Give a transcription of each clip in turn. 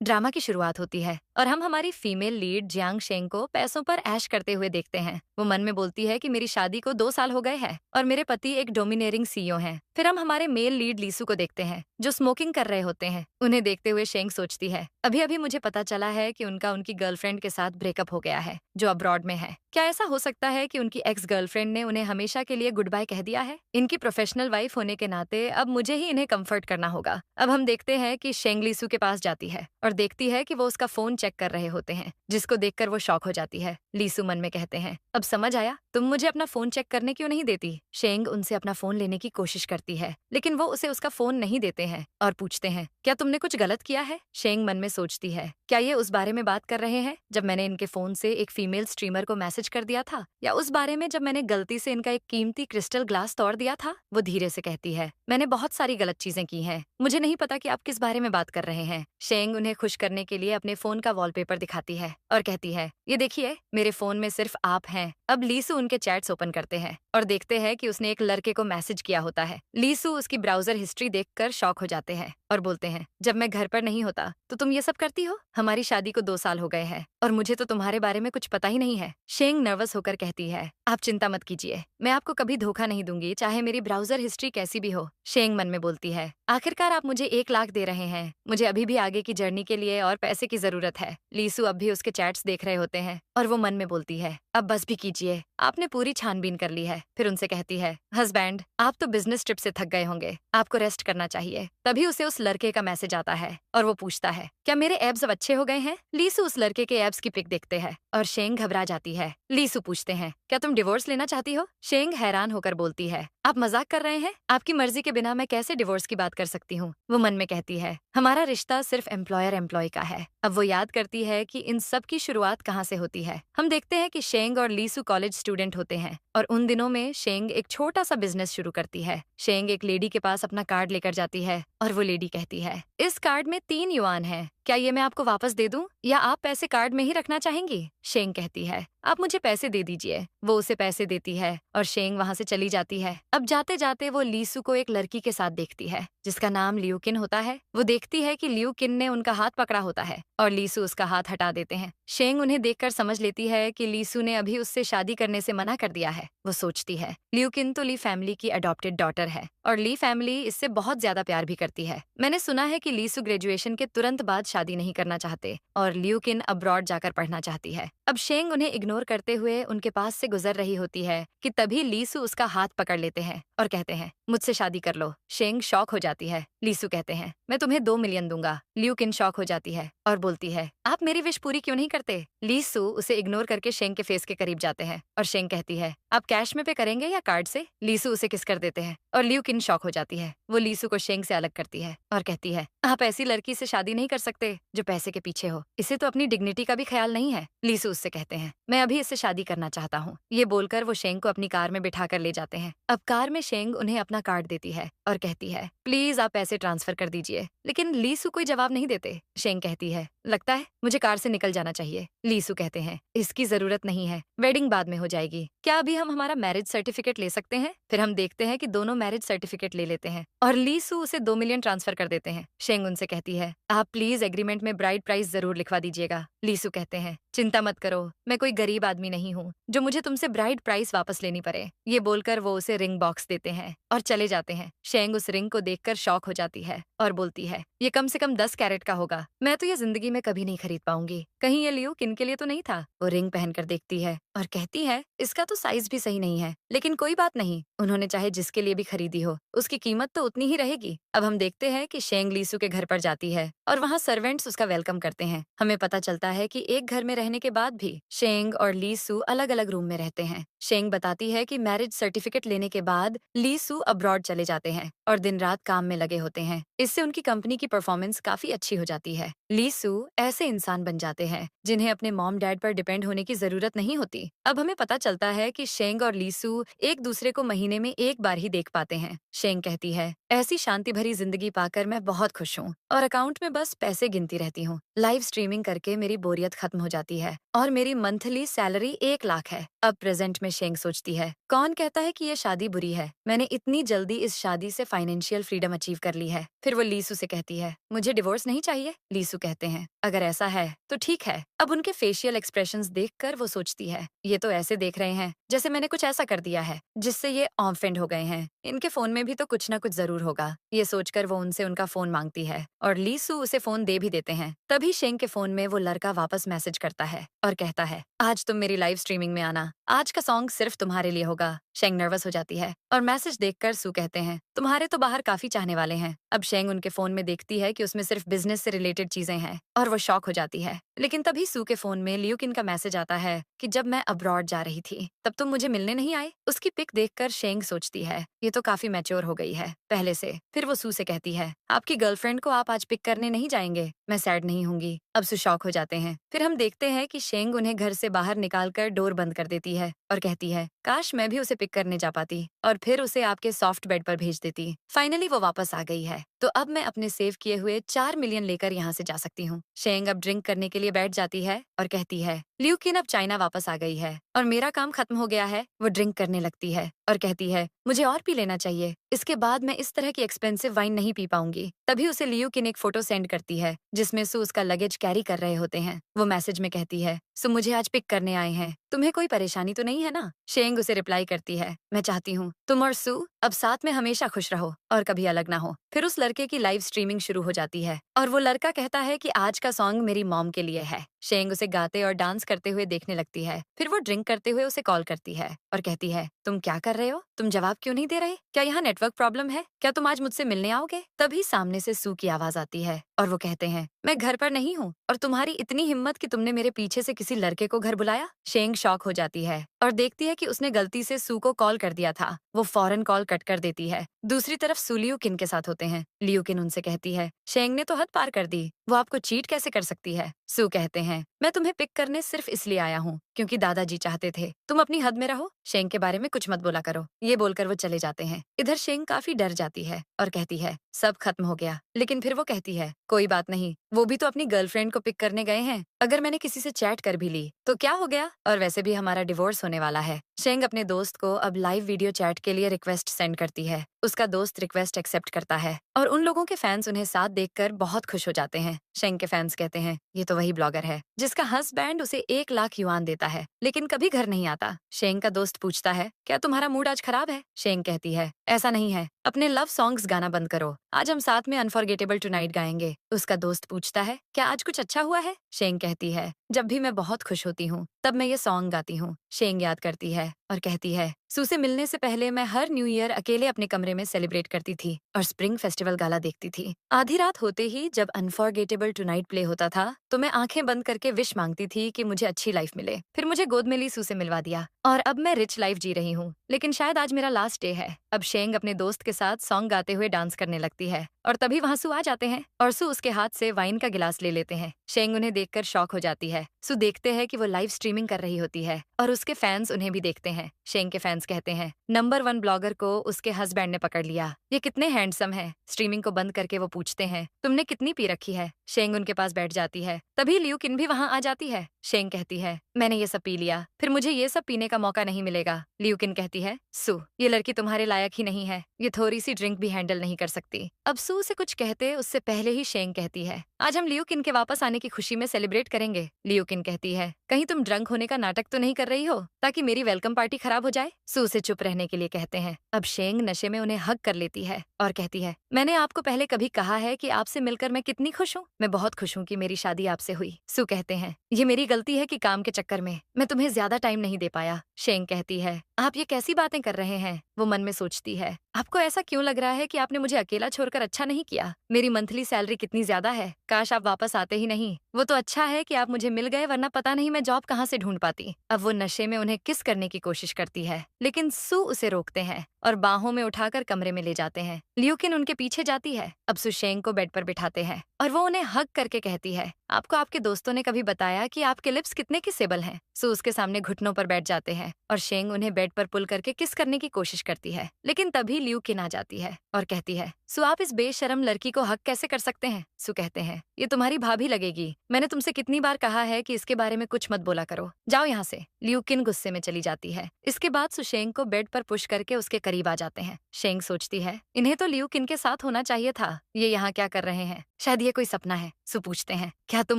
Drama की शुरुआत होती है और हम हमारी फीमेल लीड जियांग शेंग को पैसों पर ऐश करते हुए देखते हैं। वो मन में बोलती है कि मेरी शादी को 2 साल हो गए हैं और मेरे पति एक डोमिनेरिंग सीईओ हैं। फिर हम हमारे मेल लीड लीसू को देखते हैं जो स्मोकिंग कर रहे होते हैं। उन्हें देखते हुए शेंग सोचती है, अभी अभी मुझे पता चला है कि उनका उनकी गर्लफ्रेंड के साथ ब्रेकअप हो गया है जो अब्रॉड में है। क्या ऐसा हो सकता है कि उनकी एक्स गर्लफ्रेंड ने उन्हें हमेशा के लिए गुड बाय कह दिया है? इनकी प्रोफेशनल वाइफ होने के नाते अब मुझे ही इन्हें कंफर्ट करना होगा। अब हम देखते हैं कि शेंग लीसू के पास जाती है और देखती है कि वो उसका फोन चेक कर रहे होते हैं, जिसको देखकर वो शॉक हो जाती है। लीसू मन में कहते हैं, अब समझ आया, तुम मुझे अपना फोन चेक करने क्यों नहीं देती? शेंग उनसे अपना फोन लेने की कोशिश करती है, लेकिन वो उसे उसका फोन नहीं देते हैं और पूछते हैं, क्या तुमने कुछ गलत किया है? शेंग मन में सोचती है, क्या ये उस बारे में बात कर रहे हैं जब मैंने इनके फोन से एक फीमेल स्ट्रीमर को मैसेज कर दिया था, या उस बारे में जब मैंने गलती से इनका एक कीमती क्रिस्टल ग्लास तोड़ दिया था? वो धीरे से कहती है, मैंने बहुत सारी गलत चीजें की हैं, मुझे नहीं पता कि आप किस बारे में बात कर रहे हैं। शेंग उन्हें खुश करने के लिए अपने फोन का वॉलपेपर दिखाती है और कहती है, ये देखिए, मेरे फोन में सिर्फ आप हैं। अब लीसू उनके चैट्स ओपन करते हैं और देखते हैं कि उसने एक लड़के को मैसेज किया होता है। लीसू उसकी ब्राउजर हिस्ट्री देखकर शॉक हो जाते हैं और बोलते हैं, जब मैं घर पर नहीं होता तो तुम ये सब करती हो? हमारी शादी को 2 साल हो गए हैं और मुझे तो तुम्हारे बारे में कुछ पता ही नहीं है। शेंग नर्वस होकर कहती है, आप चिंता मत कीजिए, मैं आपको कभी धोखा नहीं दूंगी, चाहे मेरी ब्राउजर हिस्ट्री कैसी भी हो। शेंग मन में बोलती है, आखिरकार आप मुझे 1 लाख दे रहे हैं, मुझे अभी भी आगे की जर्नी के लिए और पैसे की जरूरत है। लीसू अब भी उसके चैट्स देख रहे होते हैं और वो मन में बोलती है, अब बस भी कीजिए, आपने पूरी छानबीन कर ली है। फिर उनसे कहती है, हस्बैंड, आप तो बिजनेस ट्रिप से थक गए होंगे, आपको रेस्ट करना चाहिए। तभी उसे उस लड़के का मैसेज आता है और वो पूछता है, क्या मेरे एब्स अब अच्छे हो गए हैं? लीसू उस लड़के के एब्स की पिक देखते हैं और शेंग घबरा जाती है। लीसू पूछते हैं, क्या तुम डिवोर्स लेना चाहती हो? शेंग हैरान होकर बोलती है, आप मजाक कर रहे हैं? आपकी मर्जी के बिना मैं कैसे डिवोर्स की बात कर सकती हूँ? वो मन में कहती है, हमारा रिश्ता सिर्फ एम्प्लॉयर एम्प्लॉय का है। अब वो याद करती है कि इन सब की शुरुआत कहाँ से होती है। हम देखते हैं कि शेंग और लीसू कॉलेज स्टूडेंट होते हैं और उन दिनों में शेंग एक छोटा सा बिजनेस शुरू करती है। शेंग एक लेडी के पास अपना कार्ड लेकर जाती है और वो लेडी कहती है, इस कार्ड में 3 युआन है, क्या ये मैं आपको वापस दे दूं या आप पैसे कार्ड में ही रखना चाहेंगी? शेंग कहती है, आप मुझे पैसे दे दीजिए। वो उसे पैसे देती है और शेंग वहां से चली जाती है। अब जाते जाते वो लीसू को एक लड़की के साथ देखती है जिसका नाम लियूकिन होता है। वो देखती है कि लियूकिन ने उनका हाथ पकड़ा होता है और लीसू उसका हाथ हटा देते हैं। शेंग उन्हें देखकर समझ लेती है कि लीसू ने अभी उससे शादी करने से मना कर दिया है। वो सोचती है, लियूकिन तो ली फैमिली की अडॉप्टेड डॉटर है और ली फैमिली इससे बहुत ज्यादा प्यार भी करती है। मैंने सुना है कि लीसू ग्रेजुएशन के तुरंत बाद शादी नहीं करना चाहते और लियूकिन अब्रॉड जाकर पढ़ना चाहती है। अब शेंग उन्हें इग्नोर करते हुए उनके पास से गुजर रही होती है कि तभी लीसू उसका हाथ पकड़ लेते हैं और कहते हैं, मुझसे शादी कर लो। शेंग शॉक हो जाती है। लीसू कहते हैं, मैं तुम्हें 2 मिलियन दूंगा। लियूकिन शॉक हो जाती है और बोलती है, आप मेरी विश पूरी क्यों नहीं करते? लीसू उसे इग्नोर करके शेंग के फेस के करीब जाते हैं और शेंग कहती है, आप कैश में पे करेंगे या कार्ड से? लीसू उसे किस कर देते हैं और लियूकिन शॉक हो जाती है। वो लीसू को शेंग से अलग करती है और कहती है, आप ऐसी लड़की से शादी नहीं कर सकते जो पैसे के पीछे हो, इसे तो अपनी डिग्निटी का भी ख्याल नहीं है। लीसू उससे कहते हैं, मैं अभी इससे शादी करना चाहता हूँ। ये बोलकर वो शेंग को अपनी कार में बिठा कर ले जाते हैं। अब कार में शेंग उन्हें अपना कार्ड देती है और कहती है, प्लीज आप पैसे ट्रांसफर कर दीजिए, लेकिन लीसू कोई जवाब नहीं देते। शेंग कहती है, लगता है मुझे कार से निकल जाना चाहिए। लीसू कहते हैं, इसकी जरूरत नहीं है, वेडिंग बाद में हो जाएगी, क्या अभी हम हमारा मैरिज सर्टिफिकेट ले सकते हैं? फिर हम देखते हैं कि दोनों मैरिज सर्टिफिकेट ले लेते हैं और लीसू उसे 2 मिलियन ट्रांसफर कर देते हैं। शेंग उनसे कहती है, आप प्लीज एग्रीमेंट में ब्राइड प्राइस जरूर लिखवा दीजिएगा। लीसू कहते हैं, चिंता मत करो, मैं कोई गरीब आदमी नहीं हूँ जो मुझे तुमसे ब्राइड प्राइस वापस लेनी पड़े। ये बोलकर वो उसे रिंग बॉक्स देते हैं और चले जाते हैं। शेंग उस रिंग को देखकर शॉक हो जाती है और बोलती है, ये कम से कम 10 कैरेट का होगा, मैं तो ये जिंदगी में कभी नहीं खरीद पाऊंगी, कहीं ये लियो किन के लिए तो नहीं था? वो रिंग पहनकर देखती है और कहती है, इसका तो साइज भी सही नहीं है, लेकिन कोई बात नहीं, उन्होंने चाहे जिसके लिए भी खरीदी हो उसकी कीमत तो उतनी ही रहेगी। अब हम देखते हैं कि शेंग लीसू के घर पर जाती है और वहाँ सर्वेंट्स उसका वेलकम करते हैं। हमें पता चलता है कि एक घर में रहने के बाद भी शेंग और लीसू अलग अलग रूम में रहते हैं। शेंग बताती है कि मैरिज सर्टिफिकेट लेने के बाद लीसू अब्रॉड चले जाते हैं और दिन रात काम में लगे होते हैं। इससे उनकी कंपनी की परफॉर्मेंस काफी अच्छी हो जाती है। लीसू ऐसे इंसान बन जाते हैं जिन्हें अपने मॉम डैड पर डिपेंड होने की जरूरत नहीं होती। अब हमें पता चलता है कि शेंग और लीसू एक दूसरे को महीने में एक बार ही देख पाते हैं। शेंग कहती है, ऐसी शांति भरी जिंदगी पाकर मैं बहुत खुश हूँ और अकाउंट में बस पैसे गिनती रहती हूँ। लाइव स्ट्रीमिंग करके मेरी बोरियत खत्म हो जाती है और मेरी मंथली सैलरी 1 लाख है। अब प्रेजेंट में शेंग सोचती है, कौन कहता है कि ये शादी बुरी है? मैंने इतनी जल्दी इस शादी से फाइनेंशियल फ्रीडम अचीव कर ली है। फिर वो लीसू से कहती है, मुझे डिवोर्स नहीं चाहिए। लीसू कहते हैं, अगर ऐसा है तो ठीक है। अब उनके फेशियल एक्सप्रेशंस देखकर वो सोचती है, ये तो ऐसे देख रहे हैं जैसे मैंने कुछ ऐसा कर दिया है जिससे ये ऑफेंड हो गए हैं। इनके फोन में भी तो कुछ ना कुछ जरूर होगा। ये सोचकर वो उनसे उनका फोन मांगती है और लीसू उसे फोन दे भी देते हैं। तभी शेंग के फोन में वो लड़का वापस मैसेज करता है और कहता है, आज तुम मेरी लाइव स्ट्रीमिंग में आना, आज का सॉन्ग सिर्फ तुम्हारे लिए होगा। शेंग नर्वस हो जाती है और मैसेज देखकर सू कहते हैं, तुम्हारे तो बाहर काफी चाहने वाले हैं। अब शेंग उनके फोन में देखती है कि उसमें सिर्फ बिजनेस से रिलेटेड चीजें हैं और वो शॉक हो जाती है। लेकिन तभी सू के फोन में लियूकिन का मैसेज आता है कि जब मैं अब्रॉड जा रही थी तब तुम मुझे मिलने नहीं आए। उसकी पिक देखकर शेंग सोचती है, ये तो काफी मैच्योर हो गई है पहले से। फिर वो सू से कहती है, आपकी गर्लफ्रेंड को आप आज पिक करने नहीं जाएंगे? मैं सैड नहीं होंगी। अब सू शॉक हो जाते हैं। फिर हम देखते हैं कि शेंग उन्हें घर से बाहर निकालकर डोर बंद कर देती है और कहती है, काश मैं भी उसे पिक करने जा पाती और फिर उसे आपके सॉफ्ट बेड पर भेज देती। फाइनली वो वापस आ गई है तो अब मैं अपने सेव किए हुए 4 मिलियन लेकर यहाँ से जा सकती हूँ। शेंग अब ड्रिंक करने के लिए बैठ जाती है और कहती है, ल्यूकिन अब चाइना वापस आ गई है और मेरा काम खत्म हो गया है। वो ड्रिंक करने लगती है और कहती है, मुझे और पी लेना चाहिए, इसके बाद मैं इस तरह की एक्सपेंसिव वाइन नहीं पी पाऊंगी। तभी उसे ल्यूकिन एक फोटो सेंड करती है जिसमें सू उसका लगेज कैरी कर रहे होते हैं। वो मैसेज में कहती है, सू मुझे आज पिक करने आए हैं, तुम्हें कोई परेशानी तो नहीं है ना? शेंग उसे रिप्लाई करती है, मैं चाहती हूँ तुम और सू अब साथ में हमेशा खुश रहो और कभी अलग ना हो। फिर उस लड़के की लाइव स्ट्रीमिंग शुरू हो जाती है और वो लड़का कहता है कि आज का सॉन्ग मेरी मॉम के लिए है। शेंग उसे गाते और डांस करते हुए देखने लगती है। फिर वो ड्रिंक करते हुए उसे कॉल करती है और कहती है, तुम क्या कर रहे हो? तुम जवाब क्यों नहीं दे रहे? क्या यहाँ नेटवर्क प्रॉब्लम है? क्या तुम आज मुझसे मिलने आओगे? तभी सामने से सू की आवाज आती है और वो कहते हैं, मैं घर पर नहीं हूँ और तुम्हारी इतनी हिम्मत कि तुमने मेरे पीछे से किसी लड़के को घर बुलाया। शेंग शॉक हो जाती है और देखती है कि उसने गलती से सू को कॉल कर दिया था। वो फौरन कॉल कट कर देती है। दूसरी तरफ सू लियूकिन के साथ होते हैं। लियूकिन उनसे कहती है, शेंग ने तो हद पार कर दी, वो आपको चीट कैसे कर सकती है? सू कहते हैं, मैं तुम्हें पिक करने सिर्फ इसलिए आया हूँ क्योंकि दादाजी चाहते थे। तुम अपनी हद में रहो, शेंग के बारे में कुछ मत बोला करो। ये बोलकर वो चले जाते हैं। इधर शेंग काफी डर जाती है और कहती है, सब खत्म हो गया। लेकिन फिर वो कहती है, कोई बात नहीं, वो भी तो अपनी गर्लफ्रेंड को पिक करने गए हैं। अगर मैंने किसी से चैट कर भी ली तो क्या हो गया? और वैसे भी हमारा डिवोर्स होने वाला है। शेंग अपने दोस्त को अब लाइव वीडियो चैट के लिए रिक्वेस्ट सेंड करती है। उसका दोस्त रिक्वेस्ट एक्सेप्ट करता है और उन लोगों के फैंस उन्हें साथ देखकर बहुत खुश हो जाते हैं। शेंग के फैंस कहते हैं, ये तो वही ब्लॉगर है जिसका हस्बैंड उसे 1 लाख युआन देता है लेकिन कभी घर नहीं आता। शेंग का दोस्त पूछता है, क्या तुम्हारा मूड आज खराब है? शेंग कहती है, ऐसा नहीं है, अपने लव सॉन्ग्स गाना बंद करो, आज हम साथ में अनफॉरगेटेबल टुनाइट गाएंगे। उसका दोस्त पूछता है, क्या आज कुछ अच्छा हुआ है? शेंग कहती है, जब भी मैं बहुत खुश होती हूँ तब मैं ये सॉन्ग गाती हूँ। शेंग याद करती है और कहती है, सू से मिलने से पहले मैं हर न्यू ईयर अकेले अपने कमरे में सेलिब्रेट करती थी और स्प्रिंग फेस्टिवल गाला देखती थी। आधी रात होते ही जब अनफॉरगेटेबल टुनाइट प्ले होता था तो मैं आंखें बंद करके विश मांगती थी कि मुझे अच्छी लाइफ मिले। फिर मुझे गोद में ली सू से मिलवा दिया और अब मैं रिच लाइफ जी रही हूँ। लेकिन शायद आज मेरा लास्ट डे है। अब शेंग अपने दोस्त के साथ सॉन्ग गाते हुए डांस करने लगती है और तभी वहाँ सू आ जाते हैं और सू उसके हाथ से वाइन का गिलास ले लेते हैं। शेंग उन्हें देखकर शॉक हो जाती है। सू देखते हैं कि वो लाइव स्ट्रीमिंग कर रही होती है और उसके फैंस उन्हें भी देखते हैं। शेंग के फैंस कहते हैं, नंबर 1 ब्लॉगर को उसके हस्बैंड ने पकड़ लिया, ये कितने हैंडसम है। स्ट्रीमिंग को बंद करके वो पूछते हैं, तुमने कितनी पी रखी है? शेंग उनके पास बैठ जाती है। तभी लियूकिन भी वहाँ आ जाती है। शेंग कहती है, मैंने ये सब पी लिया, फिर मुझे ये सब पीने का मौका नहीं मिलेगा। लियूकिन कहती है, सू ये लड़की तुम्हारे लायक ही नहीं है, ये थोड़ी सी ड्रिंक भी हैंडल नहीं कर सकती। अब सू से कुछ कहते उससे पहले ही शेंग कहती है, आज हम लियूकिन के वापस आने की खुशी में सेलिब्रेट करेंगे। लियूकिन कहती है, कहीं तुम ड्रंक होने का नाटक तो नहीं कर रही हो ताकि मेरी वेलकम पार्टी खराब हो जाए? सू से चुप रहने के लिए कहते हैं। अब शेंग नशे में उन्हें हग कर लेती है और कहती है, मैंने आपको पहले कभी कहा है कि आपसे मिलकर मैं कितनी खुश हूँ। मैं बहुत खुश हूँ कि मेरी शादी आपसे हुई। सू कहते हैं, ये मेरी गलती है कि काम के चक्कर में मैं तुम्हें ज्यादा टाइम नहीं दे पाया। शेंग कहती है, आप ये कैसी बातें कर रहे हैं? वो मन में सोचती है, आपको ऐसा क्यों लग रहा है कि आपने मुझे अकेला छोड़कर अच्छा नहीं किया? मेरी मंथली सैलरी कितनी ज्यादा है, काश आप वापस आते ही नहीं। वो तो अच्छा है कि आप मुझे मिल गए, वरना पता नहीं मैं जॉब कहाँ से ढूंढ पाती। अब वो नशे में उन्हें किस करने की कोशिश करती है लेकिन सू उसे रोकते हैं और बाहों में उठाकर कमरे में ले जाते हैं। लियूकिन उनके पीछे जाती है। अब सू शेंग को बेड पर बिठाते हैं और वो उन्हें हग करके कहती है, आपको आपके दोस्तों ने कभी बताया कि आपके लिप्स कितने किसेबल हैं? सू उसके सामने घुटनों पर बैठ जाते हैं और शेंग उन्हें बेड बेड पर पुल करके किस करने की कोशिश करती है, लेकिन तभी लियू किन आ जाती है और कहती है, सु आप इस बेशरम लड़की को हक कैसे कर सकते हैं? सु कहते हैं, ये तुम्हारी भाभी लगेगी। मैंने तुमसे कितनी बार कहा है कि इसके बारे में कुछ मत बोला करो, जाओ यहाँ से। लियू किन गुस्से में चली जाती है। इसके बाद सु शेंग को बेड पर पुश करके उसके करीब आ जाते हैं। शेंग सोचती है, इन्हें तो लियू किन के साथ होना चाहिए था, ये यहाँ क्या कर रहे हैं? शायद ये कोई सपना है। सु पूछते हैं, क्या तुम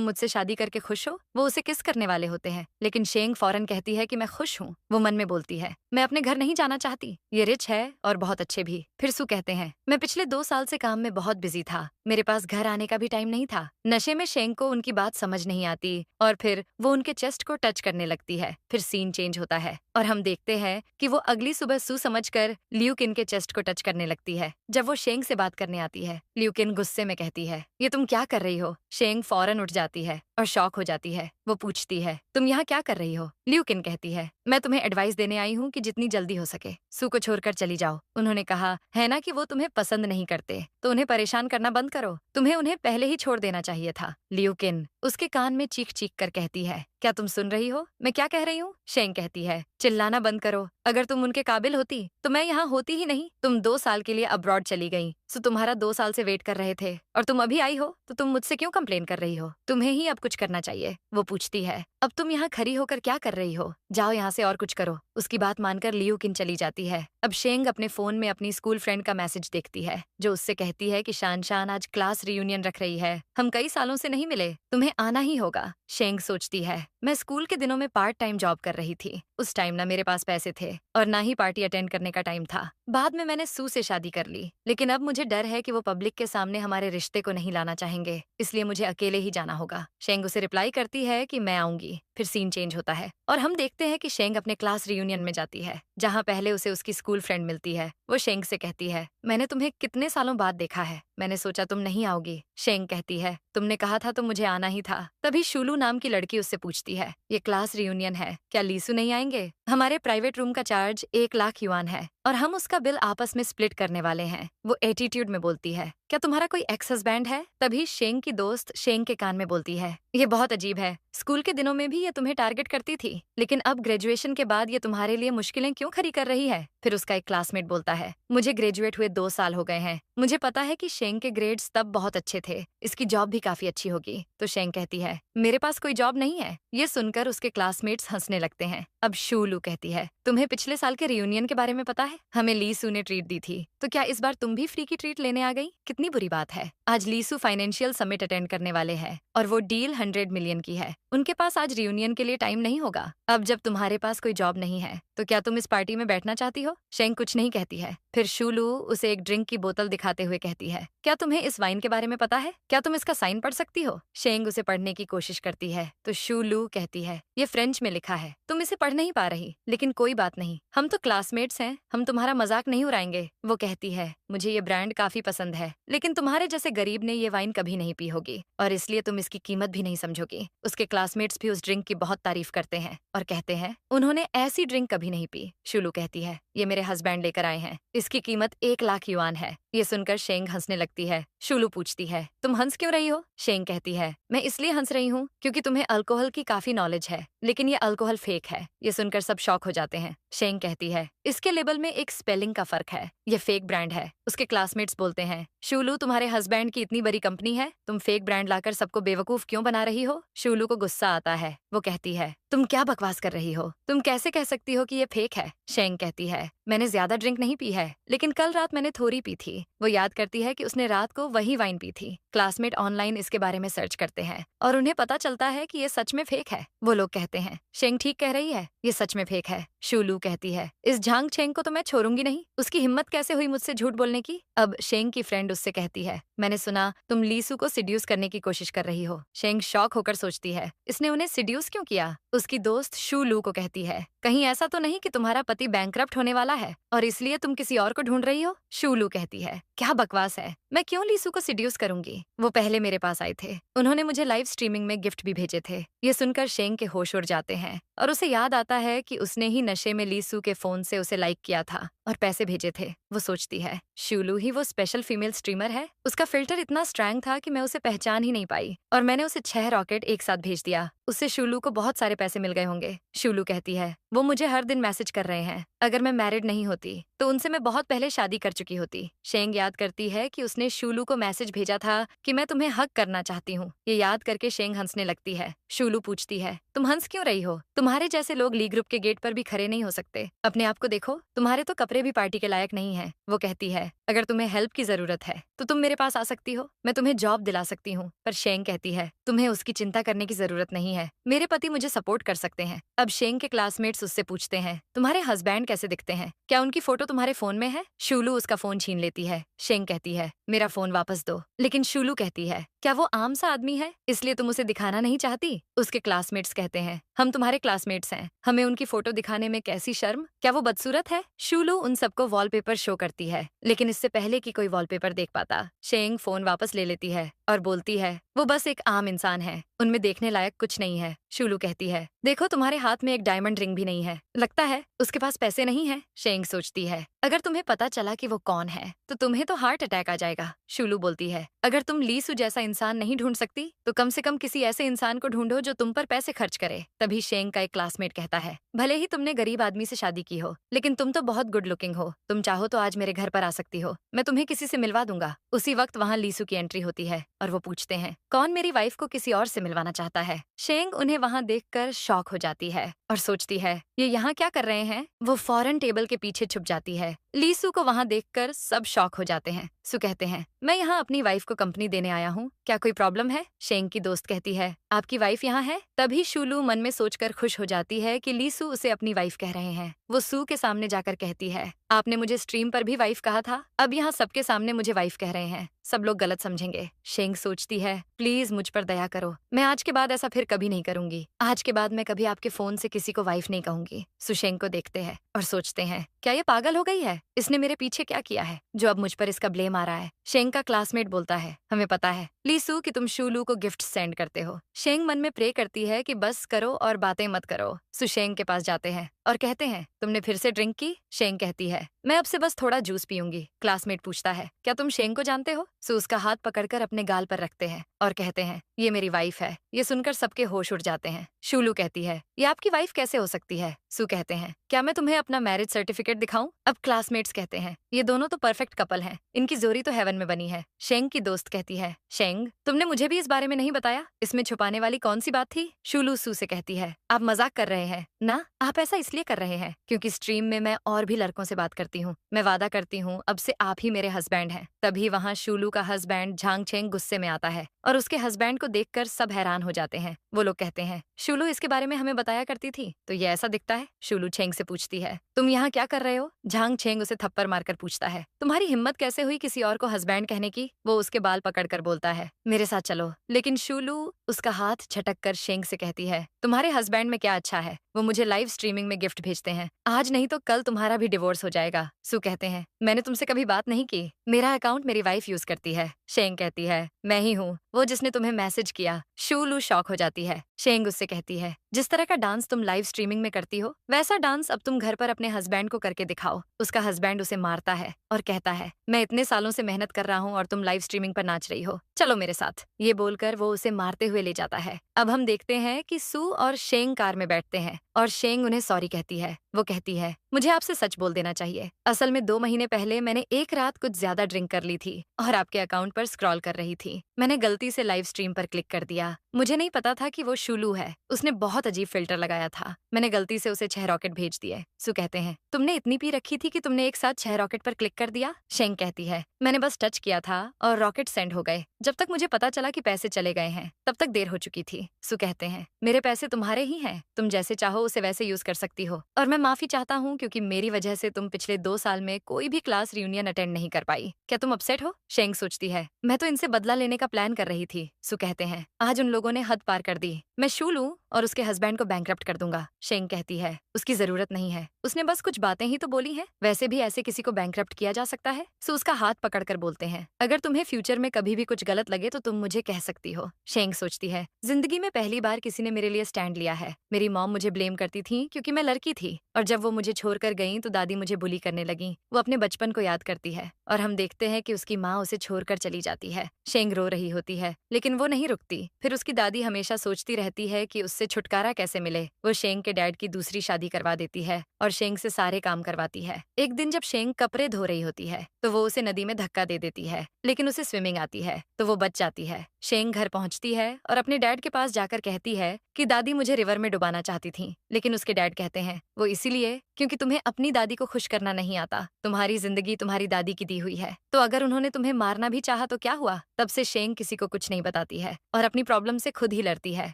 मुझसे शादी करके खुश हो? वो उसे किस करने वाले होते हैं, लेकिन शेंग फौरन कहती है कि मैं खुश हूँ। वो मन में बोलती है, मैं अपने घर नहीं जाना चाहती, ये रिच है और बहुत अच्छे भी। फिर सु कहते हैं, मैं पिछले 2 साल से काम में बहुत बिजी था, मेरे पास घर आने का भी टाइम नहीं था। नशे में शेंग को उनकी बात समझ नहीं आती और फिर वो उनके चेस्ट को टच करने लगती है। फिर सीन चेंज होता है और हम देखते हैं कि वो अगली सुबह सु समझकर लियू किन के चेस्ट को टच करने लगती है। जब वो शेंग से बात करने आती है, लियू किन गुस्से में कहती है, ये तुम क्या कर रही हो? शेंग फौरन उठ जाती है और शॉक हो जाती है। वो पूछती है, तुम यहाँ क्या कर रही हो? लियू किन कहती है, मैं तुम्हें एडवाइस देने आई हूँ कि जितनी जल्दी हो सके सु को छोड़कर चली जाओ। उन्होंने कहा है ना कि वो तुम्हें पसंद नहीं करते, तो उन्हें परेशान करना बंद करो। तुम्हें उन्हें पहले ही छोड़ देना चाहिए था। लियू किन उसके कान में चीख चीख कर कहती है, क्या तुम सुन रही हो मैं क्या कह रही हूँ? शेंग कहती है, चिल्लाना बंद करो। अगर तुम उनके काबिल होती तो मैं यहाँ होती ही नहीं। तुम 2 साल के लिए अब्रॉड चली गई, सो तुम्हारा 2 साल से वेट कर रहे थे और तुम अभी आई हो, तो तुम मुझसे क्यों कंप्लेन कर रही हो? तुम्हें ही अब कुछ करना चाहिए। वो पूछती है, अब तुम यहाँ खड़ी होकर क्या कर रही हो? जाओ यहाँ से और कुछ करो। उसकी बात मानकर लियू किन चली जाती है। अब शेंग अपने फोन में अपनी स्कूल फ्रेंड का मैसेज देखती है, जो उससे कहती है कि शान शान आज क्लास रियूनियन रख रही है, हम कई सालों से नहीं मिले, तुम्हें आना ही होगा। शेंग सोचती है, मैं स्कूल के दिनों में पार्ट टाइम जॉब कर रही थी, उस टाइम ना मेरे पास पैसे थे और ना ही पार्टी अटेंड करने का टाइम था। बाद में मैंने सू से शादी कर ली, लेकिन अब मुझे डर है कि वो पब्लिक के सामने हमारे रिश्ते को नहीं लाना चाहेंगे, इसलिए मुझे अकेले ही जाना होगा। शेंग उसे रिप्लाई करती है कि मैं आऊंगी। फिर सीन चेंज होता है और हम देखते हैं कि शेंग अपने क्लास रियूनियन में जाती है, जहाँ पहले उसे उसकी स्कूल फ्रेंड मिलती है। वो शेंग से कहती है, मैंने तुम्हें कितने सालों बाद देखा है, मैंने सोचा तुम नहीं आओगी। शेंग कहती है, तुमने कहा था तो मुझे आना ही था। तभी शूलू नाम की लड़की उससे पूछती है, ये क्लास रियूनियन है, क्या लीसू नहीं आएंगे? हमारे प्राइवेट रूम का चार्ज 1 लाख युआन है और हम उसका बिल आपस में स्प्लिट करने वाले हैं। वो एटीट्यूड में बोलती है, क्या तुम्हारा कोई एक्स हस्बैंड है? तभी शेंग की दोस्त शेंग के कान में बोलती है, ये बहुत अजीब है, स्कूल के दिनों में भी ये तुम्हें टारगेट करती थी, लेकिन अब ग्रेजुएशन के बाद ये तुम्हारे लिए मुश्किलें क्यों खड़ी कर रही है? फिर उसका एक क्लासमेट बोलता है, मुझे ग्रेजुएट हुए 2 साल हो गए हैं, मुझे पता है कि शेंग के ग्रेड्स तब बहुत अच्छे थे, इसकी जॉब भी काफी अच्छी होगी। तो शेंग कहती है, मेरे पास कोई जॉब नहीं है। ये सुनकर उसके क्लासमेट्स हंसने लगते हैं। अब शूलू कहती है, तुम्हें पिछले साल के रियूनियन के बारे में पता है? हमें लीसू ने ट्रीट दी थी, तो क्या इस बार तुम भी फ्री की ट्रीट लेने आ गई? कितनी बुरी बात है। आज लीसू फाइनेंशियल समिट अटेंड करने वाले हैं और वो डील 100 मिलियन की है। उनके पास आज रियूनियन के लिए टाइम नहीं होगा। अब जब तुम्हारे पास कोई जॉब नहीं है, तो क्या तुम इस पार्टी में बैठना चाहती हो? शेंग कुछ नहीं कहती है। फिर शूलू उसे एक ड्रिंक की बोतल दिखाते हुए कहती है, क्या तुम्हें इस वाइन के बारे में पता है? क्या तुम इसका साइन पढ़ सकती हो? शेंग उसे पढ़ने की कोशिश करती है, तो शूलू कहती है, ये फ्रेंच में लिखा है, तुम इसे पढ़ नहीं पा रही, लेकिन कोई बात नहीं, हम तो क्लासमेट्स हैं, हम तुम्हारा मजाक नहीं उड़ाएंगे। वो कहती है, मुझे ये ब्रांड काफी पसंद है, लेकिन तुम्हारे जैसे गरीब ने ये वाइन कभी नहीं पी होगी और इसलिए तुम इसकी कीमत भी नहीं समझोगी। उसके क्लासमेट्स भी उस ड्रिंक की बहुत तारीफ करते हैं और कहते हैं, उन्होंने ऐसी ड्रिंक कभी नहीं पी। शूलू कहती है, ये मेरे हस्बैंड लेकर आए हैं, इसकी कीमत 1 लाख युआन है। ये सुनकर शेंग हंसने लगती है। शूलू पूछती है, तुम हंस क्यों रही हो? शेंग कहती है, मैं इसलिए हंस रही हूँ क्योंकि तुम्हें अल्कोहल की काफी नॉलेज है, लेकिन ये अल्कोहल फेक है। ये सुनकर सब शॉक हो जाते हैं। शेंग कहती है, इसके लेबल में एक स्पेलिंग का फर्क है, ये फेक ब्रांड है। उसके क्लासमेट्स बोलते हैं, शूलू तुम्हारे हस्बैंड की इतनी बड़ी कंपनी है, तुम फेक ब्रांड लाकर सबको बेवकूफ क्यों बना रही हो? शूलू को गुस्सा आता है। वो कहती है, तुम क्या बकवास कर रही हो? तुम कैसे कह सकती हो कि ये फेक है? शेंग कहती है, मैंने ज्यादा ड्रिंक नहीं पी है, लेकिन कल रात मैंने थोड़ी पी थी। वो याद करती है कि उसने रात को वही वाइन पी थी। क्लासमेट ऑनलाइन इसके बारे में सर्च करते हैं और उन्हें पता चलता है कि ये सच में फेक है। वो लोग कहते हैं, शेंग ठीक कह रही है, ये सच में फेक है। शूलू कहती है, इस झांग छेंग को तो मैं छोड़ूंगी नहीं, उसकी हिम्मत कैसे हुई मुझसे झूठ बोलने की? अब शेंग की फ्रेंड उससे कहती है, मैंने सुना तुम लीसू को सिड्यूस करने की कोशिश कर रही हो। शेंग शॉक होकर सोचती है, इसने उन्हें सिड्यूस क्यों किया? उसकी दोस्त शूलू को कहती है, कहीं ऐसा तो नहीं कि तुम्हारा पति बैंकरप्ट होने वाला है और इसलिए तुम किसी और को ढूंढ रही हो? शूलू कहती है, क्या बकवास है, मैं क्यों लीसू को सिड्यूस करूंगी? वो पहले मेरे पास आए थे, उन्होंने मुझे लाइव स्ट्रीमिंग में गिफ्ट भी भेजे थे। ये सुनकर शेंग के होश उड़ जाते हैं और उसे याद आता है कि उसने ही नशे में लीसू के फोन से उसे लाइक किया था और पैसे भेजे थे। वो सोचती है शूलू ही वो स्पेशल फीमेल स्ट्रीमर है। उसका फिल्टर इतना स्ट्रैंग था कि मैं उसे पहचान ही नहीं पाई और मैंने उसे 6 रॉकेट एक साथ भेज दिया। उससे शूलू को बहुत सारे पैसे मिल गए होंगे। शूलू कहती है वो मुझे हर दिन मैसेज कर रहे हैं। अगर मैं मैरिड नहीं होती तो उनसे मैं बहुत पहले शादी कर चुकी होती। शेंग याद करती है कि उसने शूलू को मैसेज भेजा था कि मैं तुम्हें हक करना चाहती हूँ। ये याद करके शेंग हंसने लगती है। शूलू पूछती है तुम हंस क्यों रही हो? तुम्हारे जैसे लोग ली ग्रुप के गेट पर भी खड़े नहीं हो सकते। अपने आप को देखो, तुम्हारे तो कपड़े भी पार्टी के लायक नहीं है। वो कहती है अगर तुम्हें हेल्प की जरूरत है तो तुम मेरे पास आ सकती हो, मैं तुम्हें जॉब दिला सकती हूँ। पर शेंग कहती है तुम्हें उसकी चिंता करने की जरूरत नहीं है, मेरे पति मुझे सपोर्ट कर सकते हैं। अब शेंग के क्लासमेट्स उससे पूछते हैं तुम्हारे हस्बैंड कैसे दिखते हैं? क्या उनकी फोटो तुम्हारे फोन में है? शूलू उसका फोन छीन लेती है। शेंग कहती है मेरा फोन वापस दो। लेकिन शूलू कहती है क्या वो आम सा आदमी है इसलिए तुम उसे दिखाना नहीं चाहती? उसके क्लासमेट्स कहते हैं हम तुम्हारे क्लासमेट्स हैं, हमें उनकी फोटो दिखाने में कैसी शर्म, क्या वो बदसूरत है? शूलू उन सबको वॉलपेपर शो करती है लेकिन इससे पहले कि कोई वॉलपेपर देख पाता शेंग फोन वापस ले लेती है और बोलती है वो बस एक आम इंसान है, उनमें देखने लायक कुछ नहीं है। शूलू कहती है देखो तुम्हारे हाथ में एक डायमंड रिंग भी नहीं है, लगता है उसके पास पैसे नहीं है। शेंग सोचती है अगर तुम्हें पता चला कि वो कौन है तो तुम्हें तो हार्ट अटैक आ जाएगा। शूलू बोलती है अगर तुम लीसू जैसा इंसान नहीं ढूंढ सकती तो कम से कम किसी ऐसे इंसान को ढूंढो जो तुम पर पैसे खर्च करे। तभी शेंग का एक क्लासमेट कहता है भले ही तुमने गरीब आदमी से शादी की हो लेकिन तुम तो बहुत गुड लुकिंग हो, तुम चाहो तो आज मेरे घर पर आ सकती हो, मैं तुम्हें किसी से मिलवा दूंगा। उसी वक्त वहाँ लीसू की एंट्री होती है और वो पूछते हैं कौन मेरी वाइफ को किसी और से मिलवाना चाहता है? शेंग उन्हें वहाँ देखकर शॉक हो जाती है और सोचती है ये यहाँ क्या कर रहे हैं। वो फौरन टेबल के पीछे छुप जाती है। लीसू को वहाँ देखकर सब शॉक हो जाते हैं। सू कहते हैं मैं यहाँ अपनी वाइफ को कंपनी देने आया हूँ, क्या कोई प्रॉब्लम है? शेंग की दोस्त कहती है आपकी वाइफ यहाँ है। तभी शूलू मन में सोचकर खुश हो जाती है कि लीसू उसे अपनी वाइफ कह रहे हैं। वो सू के सामने जाकर कहती है आपने मुझे स्ट्रीम पर भी वाइफ कहा था, अब यहाँ सबके सामने मुझे वाइफ कह रहे हैं, सब लोग गलत समझेंगे। शेंग सोचती है प्लीज मुझ पर दया करो, मैं आज के बाद ऐसा फिर कभी नहीं करूंगी। आज के बाद मैं कभी आपके फोन से किसी को वाइफ नहीं कहूंगी। सुशेंग को देखते हैं और सोचते हैं क्या ये पागल हो गई है, इसने मेरे पीछे क्या किया है जो अब मुझ पर इसका ब्लेम आ रहा है। शेंग का क्लासमेट बोलता है हमें पता है लीसू कि तुम शूलू को गिफ्ट सेंड करते हो। शेंग मन में प्रे करती है कि बस करो और बातें मत करो। सुशेंग के पास जाते हैं और कहते हैं तुमने फिर से ड्रिंक की? शेंग कहती है मैं अब से बस थोड़ा जूस पीऊंगी। क्लासमेट पूछता है क्या तुम शेंग को जानते हो? सू उसका हाथ पकड़कर अपने गाल पर रखते हैं और कहते हैं ये मेरी वाइफ है। ये सुनकर सबके होश उड़ जाते हैं। शूलू कहती है ये आपकी वाइफ कैसे हो सकती है? सू कहते हैं क्या मैं तुम्हें अपना मैरिज सर्टिफिकेट दिखाऊं? अब क्लासमेट्स कहते हैं ये दोनों तो परफेक्ट कपल हैं, इनकी जोड़ी तो हेवन में बनी है। शेंग की दोस्त कहती है शेंग तुमने मुझे भी इस बारे में नहीं बताया, इसमें छुपाने वाली कौन सी बात थी? शूलू सू से कहती है आप मजाक कर रहे हैं ना, आप ऐसा इसलिए कर रहे हैं क्योंकि स्ट्रीम में मैं और भी लड़कों से बात करती हूँ, मैं वादा करती हूँ अब से आप ही मेरे हस्बैंड हैं। तभी वहाँ शूलू का हस्बैंड झांग चेंग गुस्से में आता है और उसके हस्बैंड को देखकर सब हैरान हो जाते हैं। वो लोग कहते हैं शूलू इसके बारे में हमें बताया करती थी तो ये ऐसा दिखता है। शूलू छेंग से पूछती है तुम यहाँ क्या कर रहे हो? झांग छेंग उसे थप्पड़ मारकर पूछता है तुम्हारी हिम्मत कैसे हुई किसी और को हस्बैंड कहने की? वो उसके बाल पकड़कर बोलता है मेरे साथ चलो। लेकिन शूलू उसका हाथ झटक कर शेंग से कहती है तुम्हारे हस्बैंड में क्या अच्छा है, वो मुझे लाइव स्ट्रीमिंग में गिफ्ट भेजते हैं, आज नहीं तो कल तुम्हारा भी डिवोर्स हो जाएगा। सू कहते हैं मैंने तुमसे कभी बात नहीं की, मेरा अकाउंट मेरी वाइफ यूज करती है। शेंग कहती है मैं ही हूँ वो जिसने तुम्हें मैसेज किया। शूलू शॉक हो जाती है। शेंग उससे कहती है जिस तरह का डांस तुम लाइव स्ट्रीमिंग में करती हो वैसा डांस अब तुम घर पर अपने हस्बैंड को करके दिखाओ। उसका हस्बैंड उसे मारता है और कहता है मैं इतने सालों से मेहनत कर रहा हूँ और तुम लाइव स्ट्रीमिंग पर नाच रही हो, चलो मेरे साथ। ये बोलकर वो उसे मारते हुए ले जाता है। अब हम देखते हैं कि सू और शेंग कार में बैठते हैं और शेंग उन्हें सॉरी कहती है। वो कहती है मुझे आपसे सच बोल देना चाहिए, असल में 2 महीने पहले मैंने एक रात कुछ ज्यादा ड्रिंक कर ली थी और आपके अकाउंट पर स्क्रॉल कर रही थी, मैंने गलती से लाइव स्ट्रीम पर क्लिक कर दिया। मुझे नहीं पता था कि वो शूलू है, उसने बहुत अजीब फिल्टर लगाया था, मैंने गलती से उसे 6 रॉकेट भेज दिए। सू कहते हैं तुमने इतनी पी रखी थी कि तुमने एक साथ 6 रॉकेट पर क्लिक कर दिया? शेंग कहती है मैंने बस टच किया था और रॉकेट सेंड हो गए, जब तक मुझे पता चला कि पैसे चले गए हैं तब तक देर हो चुकी थी। सू कहते हैं मेरे पैसे तुम्हारे ही हैं, तुम जैसे चाहो उसे वैसे यूज कर सकती हो और मैं माफी चाहता हूँ क्योंकि मेरी वजह से तुम पिछले 2 साल में कोई भी क्लास रियूनियन अटेंड नहीं कर पाई। क्या तुम अपसेट हो? शेंग सोचती है मैं तो इनसे बदला लेने का प्लान कर रही थी। सु कहते हैं, आज उन लोगों ने हद पार कर दी। मैं शू लूं और उसके हस्बैंड को बैंकरप्ट कर दूंगा। शेंग कहती है, उसकी जरूरत नहीं है, उसने बस कुछ बातें ही तो बोली हैं। वैसे भी ऐसे किसी को बैंकरप्ट किया जा सकता है। सो उसका हाथ पकड़कर बोलते हैं, अगर तुम्हें फ्यूचर में कभी भी कुछ गलत लगे तो तुम मुझे कह सकती हो। शेंग सोचती है, जिंदगी में पहली बार किसी ने मेरे लिए स्टैंड लिया है। मेरी मॉम मुझे ब्लेम करती थी क्योंकि मैं लड़की थी, और जब वो मुझे छोड़कर गई तो दादी मुझे बुली करने लगी। वो अपने बचपन को याद करती है और हम देखते हैं कि उसकी माँ उसे छोड़कर चली जाती है। शेंग रो रही होती है, लेकिन वो नहीं रुकती। फिर उसकी दादी हमेशा सोचती रहती है कि उससे छुटकारा कैसे मिले। वो शेंग के डैड की दूसरी शादी करवा देती है और शेंग से सारे काम करवाती है। एक दिन जब शेंग कपड़े धो रही होती है तो वो उसे नदी में धक्का दे देती है, लेकिन उसे स्विमिंग आती है तो वो बच जाती है। शेंग घर पहुंचती है और अपने डैड के पास जाकर कहती है कि दादी मुझे रिवर में डुबाना चाहती थी, लेकिन उसके डैड कहते हैं, वो इसीलिए क्योंकि तुम्हें अपनी दादी को खुश करना नहीं आता। तुम्हारी जिंदगी तुम्हारी दादी की दी हुई है, तो अगर उन्होंने तुम्हें मारना भी चाहा तो क्या हुआ। तब से शेंग किसी को कुछ नहीं बताती है और अपनी प्रॉब्लम से खुद ही लड़ती है।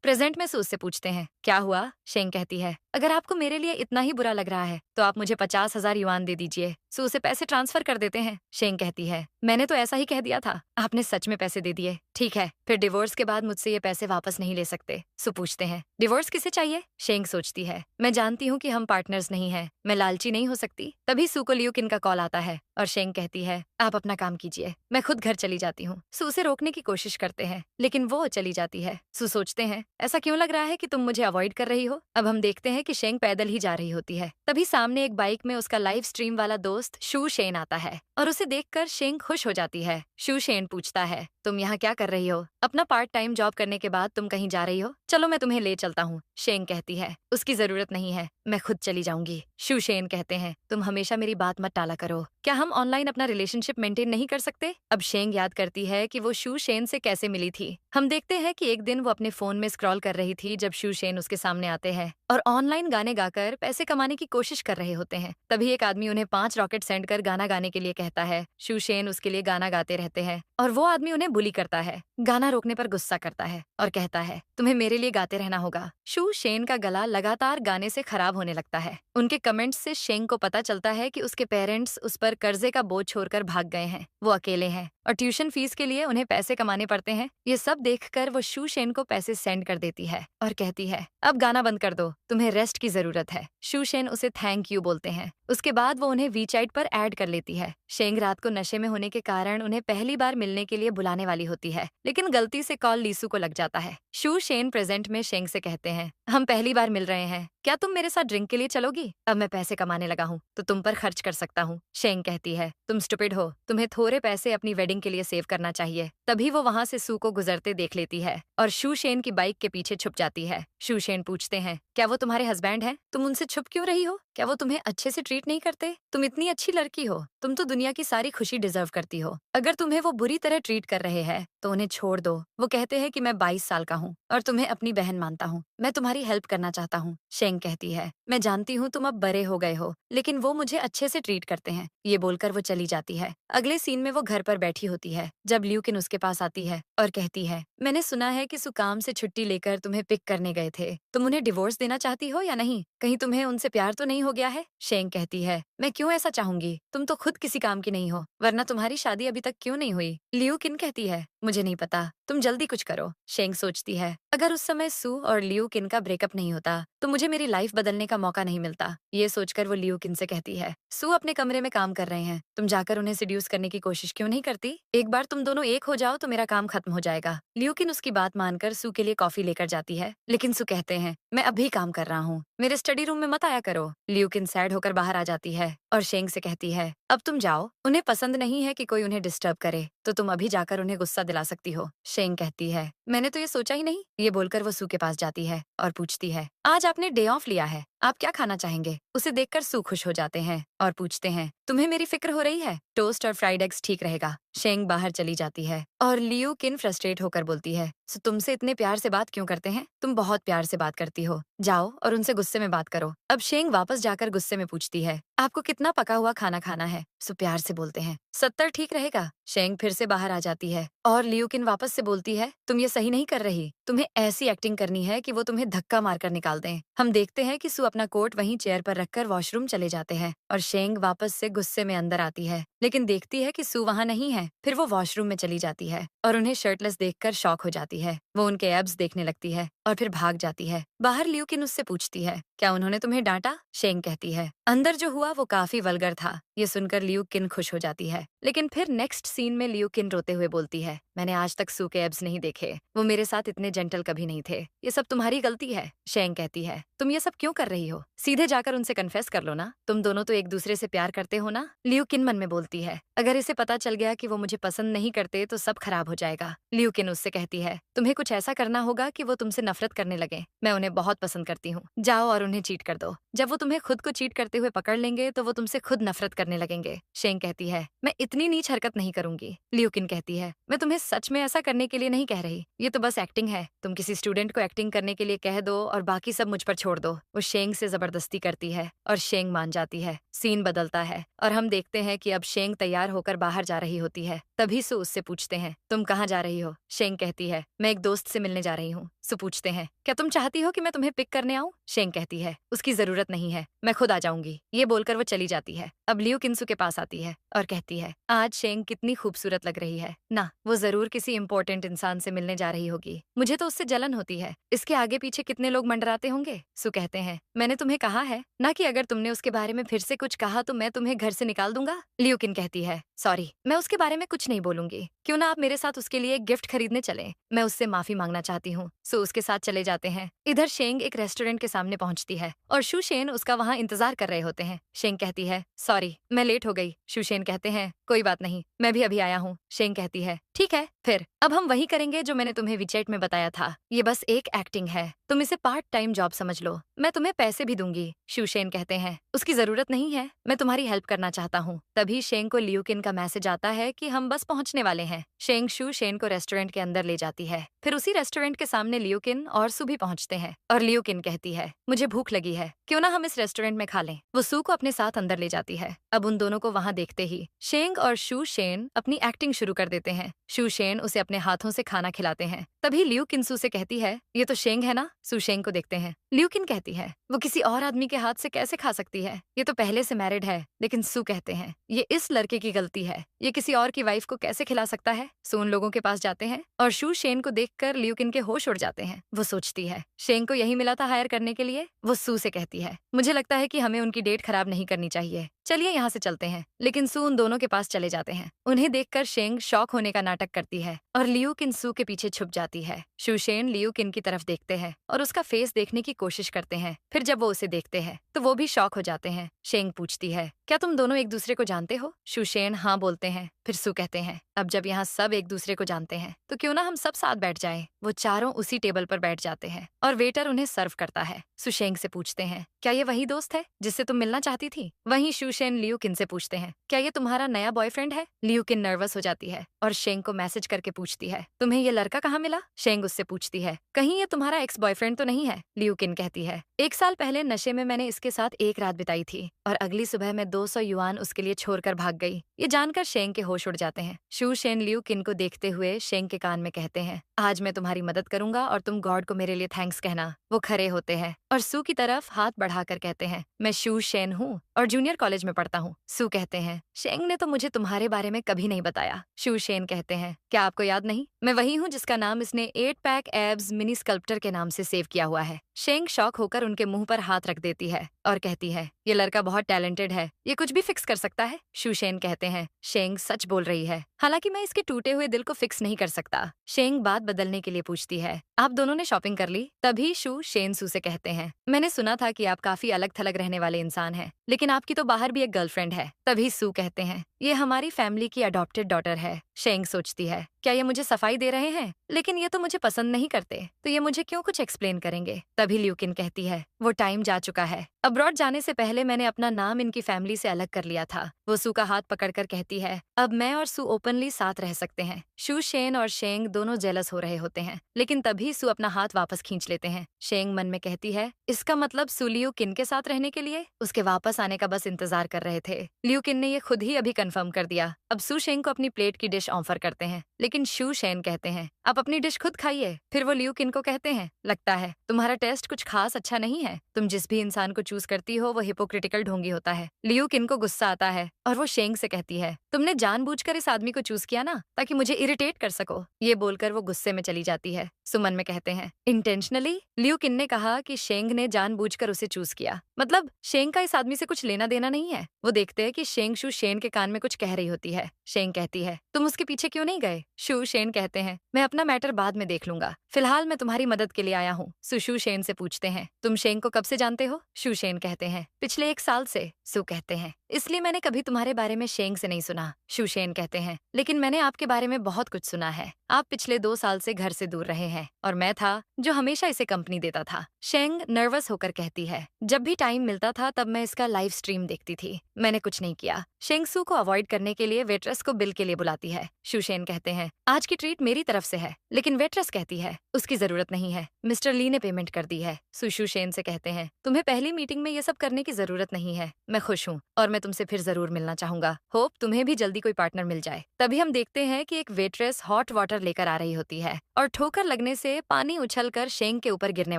प्रेजेंट में सू उससे पूछते हैं, क्या हुआ। शेंग कहती है, अगर आपको मेरे लिए इतना ही बुरा लग रहा है तो आप मुझे 50,000 युआन दे दीजिए। सू उसे पैसे ट्रांसफर कर देते हैं। शेंग कहती है, मैंने तो ऐसा ही कह दिया था, आपने सच में पैसे दे दिए। ठीक है, फिर डिवोर्स के बाद मुझसे ये पैसे वापस नहीं ले सकते। सू पूछते हैं, डिवोर्स किसे चाहिए। शेंग सोचती है, मैं जानती हूँ कि हम पार्टनर्स नहीं हैं, मैं लालची नहीं हो सकती। तभी सू को लियूकिन का कॉल आता है और शेंग कहती है, आप अपना काम कीजिए, मैं खुद घर चली जाती हूँ। सू उसे रोकने की कोशिश करते हैं, लेकिन वो चली जाती है। सू सोचते हैं, ऐसा क्यों लग रहा है कि तुम मुझे अवॉइड कर रही हो। अब हम देखते हैं कि शेंग पैदल ही जा रही होती है। तभी सामने एक बाइक में उसका लाइव स्ट्रीम वाला दोस्त शू शेन आता है और उसे देखकर शेंग खुश हो जाती है। शू शेन पूछता है, तुम यहाँ क्या कर रही हो। अपना पार्ट टाइम जॉब करने के बाद तुम कहीं जा रही हो, चलो मैं तुम्हें ले चलता हूँ। शेंग कहती है, उसकी जरूरत नहीं है, मैं खुद चली जाऊंगी। शू शेन कहते हैं, तुम हमेशा मेरी बात मत टाला करो, क्या हम ऑनलाइन अपना रिलेशनशिप मेंटेन नहीं कर सकते। अब शेंग याद करती है कि वो शू शेन से कैसे मिली थी। हम देखते हैं कि एक दिन वो अपने फोन में स्क्रॉल कर रही थी जब शू शेन उसके सामने आते हैं और ऑनलाइन गाने गाकर पैसे कमाने की कोशिश कर रहे होते हैं। तभी एक आदमी उन्हें 5 रॉकेट सेंड कर गाना गाने के लिए कहता है। शू शेन उसके लिए गाना गाते रहते हैं और वो आदमी उन्हें बुली करता है। गाना रोकने पर गुस्सा करता है और कहता है, तुम्हें मेरे लिए गाते रहना होगा। शू शेन का गला लगातार गाने से खराब होने लगता है। उनके कमेंट्स से शेंग को पता चलता है कि उसके पेरेंट्स उस पर कर्जे का बोझ छोड़कर भाग गए हैं। वो अकेले हैं और ट्यूशन फीस के लिए उन्हें पैसे कमाने पड़ते हैं। ये सब देखकर वो शू शेन को पैसे सेंड कर देती है और कहती है, अब गाना बंद कर दो, तुम्हें रेस्ट की जरूरत है। शू शेन उसे थैंक यू बोलते हैं। उसके बाद वो उन्हें वीचैट पर ऐड कर लेती है। शेंग रात को नशे में होने के कारण उन्हें पहली बार मिलने के लिए बुलाने वाली होती है, लेकिन गलती से कॉल लीसू को लग जाता है। शू शेन प्रेजेंट में शेंग से कहते हैं, हम पहली बार मिल रहे हैं, क्या तुम मेरे साथ ड्रिंक के लिए चलोगी। अब मैं पैसे कमाने लगा हूँ तो तुम पर खर्च कर सकता हूँ। शेंग कहती है, तुम स्टूपिड हो, तुम्हें थोड़े पैसे अपनी वेडिंग के लिए सेव करना चाहिए। तभी वो वहाँ से सू को गुजरते देख लेती है और शू शेन की बाइक के पीछे छुप जाती है। शू शेन पूछते हैं, क्या वो तुम्हारे हस्बैंड हैं? तुम उनसे छुप क्यों रही हो? क्या वो तुम्हें अच्छे से ट्रीट नहीं करते? तुम इतनी अच्छी लड़की हो, तुम तो दुनिया की सारी खुशी डिजर्व करती हो। अगर तुम्हें वो बुरी तरह ट्रीट कर रहे हैं तो उन्हें छोड़ दो। वो कहते हैं कि मैं 22 साल का हूँ और तुम्हें अपनी बहन मानता हूँ, मैं तुम्हारी हेल्प करना चाहता हूँ। शेंग कहती है, मैं जानती हूँ तुम अब बड़े हो गए हो, लेकिन वो मुझे अच्छे से ट्रीट करते हैं। ये बोलकर वो चली जाती है। अगले सीन में वो घर पर बैठी होती है जब ल्यूकिन उसके पास आती है और कहती है, मैंने सुना है कि सु काम से छुट्टी लेकर तुम्हें पिक करने गए थे, तुम उन्हें डिवोर्स देना चाहती हो या नहीं? कहीं तुम्हें उनसे प्यार तो नहीं हो गया है? शेंग कहती है, मैं क्यों ऐसा चाहूंगी, तुम तो खुद किसी काम की नहीं हो, वरना तुम्हारी शादी अभी तक क्यों नहीं हुई। ल्यूकिन कहती है, मुझे नहीं पता, तुम जल्दी कुछ करो। शेंग सोचती है, अगर उस समय सू और ल्यूकिन का ब्रेकअप नहीं होता तो मुझे मेरी लाइफ बदलने का मौका नहीं मिलता। ये सोचकर वो ल्यूकिन से कहती है, सू अपने कमरे में काम कर रहे हैं, तुम जाकर उन्हें सिड्यूस करने की कोशिश क्यों नहीं करती? एक बार तुम दोनों एक हो जाओ तो मेरा काम खत्म हो जाएगा। ल्यूकिन उसकी बात मानकर सू के लिए कॉफी लेकर जाती है, लेकिन सू कहते हैं, मैं अभी काम कर रहा हूँ, मेरे स्टडी रूम में मत आया करो। ल्यूकिन सैड होकर बाहर आ जाती है और शेंग से कहती है, अब तुम जाओ, उन्हें पसंद नहीं है कि कोई उन्हें डिस्टर्ब करे, तो तुम अभी जाकर उन्हें गुस्सा दिला सकती हो। शेंग कहती है, मैंने तो ये सोचा ही नहीं। ये बोलकर वो सू के पास जाती है और पूछती है, आज आपने डे ऑफ लिया है, आप क्या खाना चाहेंगे? उसे देखकर सू खुश हो जाते हैं और पूछते हैं, तुम्हें मेरी फिक्र हो रही है? टोस्ट और फ्राइड एग्स ठीक रहेगा। शेंग बाहर चली जाती है और ल्यूकिन फ्रस्ट्रेट होकर बोलती है, सो तुमसे इतने प्यार से बात क्यों करते हैं? तुम बहुत प्यार से बात करती हो, जाओ और उनसे गुस्से में बात करो। अब शेंग वापस जाकर गुस्से में पूछती है, आपको कितना पका हुआ खाना खाना है? सो प्यार से बोलते हैं, 70 ठीक रहेगा। शेंग फिर से बाहर आ जाती है और ल्यूकिन वापस से बोलती है, तुम ये सही नहीं कर रही, तुम्हें ऐसी एक्टिंग करनी है कि वो तुम्हें धक्का मारकर निकाल दें। हम देखते हैं कि सू अपना कोट वहीं चेयर पर रखकर वॉशरूम चले जाते हैं और शेंग वापस से गुस्से में अंदर आती है, लेकिन देखती है कि सू वहाँ नहीं है। फिर वो वॉशरूम में चली जाती है और उन्हें शर्टलेस देखकर शॉक हो जाती है। वो उनके एब्स देखने लगती है और फिर भाग जाती है। बाहर ल्यूकिन उससे पूछती है, क्या उन्होंने तुम्हें डांटा? शेंग कहती है, अंदर जो हुआ वो काफी वल्गर था। ये सुनकर ल्यूकिन खुश हो जाती है, लेकिन फिर नेक्स्ट सीन में ल्यूकिन रोते हुए बोलती है, मैंने आज तक सू के एब्स नहीं देखे, वो मेरे साथ इतने जेंटल कभी नहीं थे, ये सब तुम्हारी गलती है। शेंग कहती है, तुम ये सब क्यों कर रही हो? सीधे जाकर उनसे कन्फेस कर लो ना, तुम दोनों तो एक दूसरे से प्यार करते हो ना। ल्यूकिन मन में बोलती है, अगर इसे पता चल गया कि वो मुझे पसंद नहीं करते तो सब खराब हो जाएगा। ल्यूकिन उससे कहती है, तुम्हें कुछ ऐसा करना होगा कि वो तुमसे नफरत करने लगे। मैं उन्हें बहुत पसंद करती हूँ, जाओ और उन्हें चीट कर दो। जब वो तुम्हें खुद को चीट करते हुए पकड़ लेंगे तो वो तुमसे खुद नफरत करने लगेंगे। शेंग कहती है, मैं इतनी नीच हरकत नहीं करूंगी। ल्यूकिन कहती है, मैं तुम्हें सच में ऐसा करने के लिए नहीं कह रही, ये तो बस एक्टिंग है। तुम किसी स्टूडेंट को एक्टिंग करने के लिए कह दो और बाकी सब मुझ पर छोड़ दो। वो शेंग से जबरदस्ती करती है और शेंग मान जाती है। सीन बदलता है और हम देखते हैं कि अब शेंग तैयार होकर बाहर जा रही होती है। तभी सू उससे पूछते हैं, तुम कहाँ जा रही हो? शेंग कहती है, मैं एक दोस्त से मिलने जा रही हूँ। सू पूछते हैं, क्या तुम चाहती हो कि मैं तुम्हें पिक करने आऊँ? शेंग कहती है, उसकी जरूरत नहीं है, मैं खुद आ जाऊंगी। ये बोलकर वो चली जाती है। अब ल्यूकिन सू के पास आती है और कहती है, आज शेंग कितनी खूबसूरत लग रही है ना, वो जरूर किसी इंपॉर्टेंट इंसान से मिलने जा रही होगी। मुझे तो उससे जलन होती है, इसके आगे पीछे कितने लोग मंडराते होंगे। सू कहते हैं, मैंने तुम्हें कहा है ना कि अगर तुमने उसके बारे में फिर से कुछ कहा तो मैं तुम्हें घर से निकाल दूंगा। ल्यूकिन कहती है, सॉरी, मैं उसके बारे में कुछ नहीं बोलूंगी। क्यों ना आप मेरे साथ उसके लिए एक गिफ्ट खरीदने चले, मैं उससे माफी मांगना चाहती हूँ। सू उसके साथ चले जाते हैं। इधर शेंग एक रेस्टोरेंट के सामने पहुंचती है और शुशेन उसका वहाँ इंतजार कर रहे होते हैं। शेंग कहती है, सॉरी, मैं लेट हो गई। शुशेन कहते हैं, कोई बात नहीं, मैं भी अभी आया हूँ। शेंग कहती है, ठीक है, फिर अब हम वही करेंगे जो मैंने तुम्हें विचेट में बताया था। ये बस एक एक्टिंग है, तुम इसे पार्ट टाइम जॉब समझ लो, मैं तुम्हें पैसे भी दूंगी। शुशेन कहते हैं, उसकी जरूरत नहीं है, मैं तुम्हारी हेल्प करना चाहता हूँ। तभी शेंग को ल्यूकिन का मैसेज आता है कि हम बस पहुंचने वाले हैं। शेंग शुशेन को रेस्टोरेंट के अंदर ले जाती है। फिर उसी रेस्टोरेंट के सामने ल्यूकिन और सू भी पहुंचते हैं और ल्यूकिन कहती है, मुझे भूख लगी है, क्यों ना हम इस रेस्टोरेंट में खा लें। वो सू को अपने साथ अंदर ले जाती है। अब उन दोनों को वहाँ देखते ही शेंग और शुशेन अपनी एक्टिंग शुरू कर देते हैं। शुशेन उसे अपने हाथों से खाना खिलाते हैं। तभी ल्यूकिन सू से कहती है, ये तो शेंग है ना। सू शेंग को देखते हैं। ल्यूकिन कहती है, वो किसी और आदमी के हाथ से कैसे खा सकती है, ये तो पहले से मैरिड है। लेकिन सू कहते हैं, ये इस लड़के की गलती है, ये किसी और की वाइफ को कैसे खिला सकता है। सू उन लोगों के पास जाते हैं और शुशेन को देखकर ल्यूकिन के होश उड़ जाते हैं। वो सोचती है, शेंग को यही मिला था हायर करने के लिए। वो सू से कहती है, मुझे लगता है कि हमें उनकी डेट खराब नहीं करनी चाहिए, चलिए यहाँ से चलते हैं। लेकिन सू उन दोनों के पास चले जाते हैं। उन्हें देखकर शेंग शॉक होने का नाटक करती है और ल्यूकिन सू के पीछे छुप जाती है। शुशेन ल्यूकिन की तरफ देखते हैं और उसका फेस देखने की कोशिश करते हैं। फिर जब वो उसे देखते हैं तो वो भी शॉक हो जाते हैं। शेंग पूछती है, क्या तुम दोनों एक दूसरे को जानते हो? शुशेन हाँ बोलते हैं। फिर सू कहते हैं, अब जब यहाँ सब एक दूसरे को जानते हैं तो क्यों ना हम सब साथ बैठ जाएं। वो चारों उसी टेबल पर बैठ जाते हैं और वेटर उन्हें सर्व करता है। शुशेंग से पूछते हैं, क्या ये वही दोस्त है जिससे तुम मिलना चाहती थी? वहीं शुशेन ल्यूकिन से पूछते हैं, क्या ये तुम्हारा नया बॉयफ्रेंड है? ल्यूकिन नर्वस हो जाती है और शेंग को मैसेज करके पूछती है, तुम्हें ये लड़का कहाँ मिला? शेंग उससे पूछती है, कहीं ये तुम्हारा एक्स बॉयफ्रेंड तो नहीं है? ल्यूकिन कहती है, 1 साल पहले नशे में मैंने इसके साथ एक रात बिताई थी और अगली सुबह मैं 200 युआन उसके लिए छोड़कर भाग गई। ये जानकर शेंग के होश उड़ जाते हैं। शुशेन ल्यूकिन को देखते हुए शेंग के कान में कहते हैं, आज मैं तुम्हारी मदद करूंगा और तुम गॉड को मेरे लिए थैंक्स कहना। वो खड़े होते हैं और सू की तरफ हाथ बढ़ाकर कहते हैं, मैं शुशेन हूँ और जूनियर कॉलेज में पढ़ता हूँ। सू कहते हैं, शेंग ने तो मुझे तुम्हारे बारे में कभी नहीं बताया। शुशेन कहते हैं, क्या आपको याद नहीं? मैं वही हूँ जिसका नाम इसने 8 पैक एब्स मिनी स्कल्प्टर के नाम से सेव किया हुआ है। शेंग शॉक होकर उनके मुंह पर हाथ रख देती है और कहती है, ये लड़का बहुत टैलेंटेड है, ये कुछ भी फिक्स कर सकता है। शुशेन कहते हैं, शेंग सच बोल रही है, हालांकि मैं इसके टूटे हुए दिल को फिक्स नहीं कर सकता। शेंग बात बदलने के लिए पूछती है, आप दोनों ने शॉपिंग कर ली? तभी शुशेन सू से कहते हैं, मैंने सुना था कि आप काफी अलग थलग रहने वाले इंसान हैं, लेकिन आपकी तो बाहर भी एक गर्लफ्रेंड है। तभी सू कहते हैं, ये हमारी फैमिली की अडॉप्टेड डॉटर है। शेंग सोचती है, क्या ये मुझे सफाई दे रहे हैं? लेकिन ये तो मुझे पसंद नहीं करते, तो ये मुझे क्यों कुछ एक्सप्लेन करेंगे? तभी ल्यूकिन कहती है, वो टाइम जा चुका है, अब्रॉड जाने से पहले मैंने अपना नाम इनकी फैमिली से अलग कर लिया था। वो सू का हाथ पकड़कर कहती है, अब मैं और सू ओपनली साथ रह सकते हैं। शू, शेन और शेंग दोनों जेलस हो रहे होते हैं, लेकिन तभी सू अपना हाथ वापस खींच लेते हैं। शेंग मन में कहती है, इसका मतलब सू लियू किन के साथ रहने के लिए उसके वापस आने का बस इंतजार कर रहे थे। लियू किन ने ये खुद ही अभी कंफर्म कर दिया। अब सू शेंग को अपनी प्लेट की डिश ऑफर करते हैं, लेकिन शू शेन कहते हैं, आप अपनी डिश खुद खाइए। फिर वो लियू किन को कहते हैं, लगता है तुम्हारा टेस्ट कुछ खास अच्छा नहीं है। तुम जिस भी इंसान को चूज करती हो वो हिपोक्रिटिकल ढोंगी होता है। लियू किन को गुस्सा आता है और वो शेंग से कहती है, तुमने जानबूझकर इस आदमी को चूज किया ना, ताकि मुझे इरिटेट कर सको। ये बोलकर वो गुस्से में चली जाती है। सुमन में कहते हैं, इंटेंशनली? लियू किन ने कहा कि शेंग ने जानबूझकर उसे चूज किया, मतलब शेंग का इस आदमी से कुछ लेना देना नहीं है। वो देखते हैं कि शेंग शू शेन के कान में कुछ कह रही होती है। शेंग कहती है, तुम उसके पीछे क्यों नहीं गए? शू शेन कहते हैं, मैं अपना मैटर बाद में देख लूंगा, फिलहाल मैं तुम्हारी मदद के लिए आया हूँ। शू शेन से पूछते हैं, तुम शेंग को कब से जानते हो? शू शेन कहते हैं, पिछले 1 साल से। सू कहते हैं, इसलिए मैंने कभी तुम्हारे बारे में शेंग से नहीं सुना। शू शेन कहते हैं, लेकिन मैंने आपके बारे में बहुत कुछ सुना है। आप पिछले 2 साल से घर से दूर रहे हैं और मैं था जो हमेशा इसे कंपनी देता था। शेंग नर्वस होकर कहती है, जब भी टाइम मिलता था तब मैं इसका लाइव स्ट्रीम देखती थी, मैंने कुछ नहीं किया। शेंग सू को अवॉइड करने के लिए वेट्रेस को बिल के लिए बुलाती है। शू शेन कहते हैं, आज की ट्रीट मेरी तरफ से है, लेकिन वेट्रेस कहती है, उसकी जरूरत नहीं है, मिस्टर ली ने पेमेंट कर दी है। शू शेन से कहते हैं, तुम्हें पहली मीटिंग में ये सब करने की जरूरत नहीं है, मैं खुश हूँ और मैं तुमसे फिर जरूर मिलना चाहूंगा। होप तुम्हें भी जल्दी कोई पार्टनर मिल जाए। तभी हम देखते हैं कि एक वेट्रेस हॉट वाटर लेकर आ रही होती है और ठोकर लगने से पानी उछलकर शेंग के ऊपर गिरने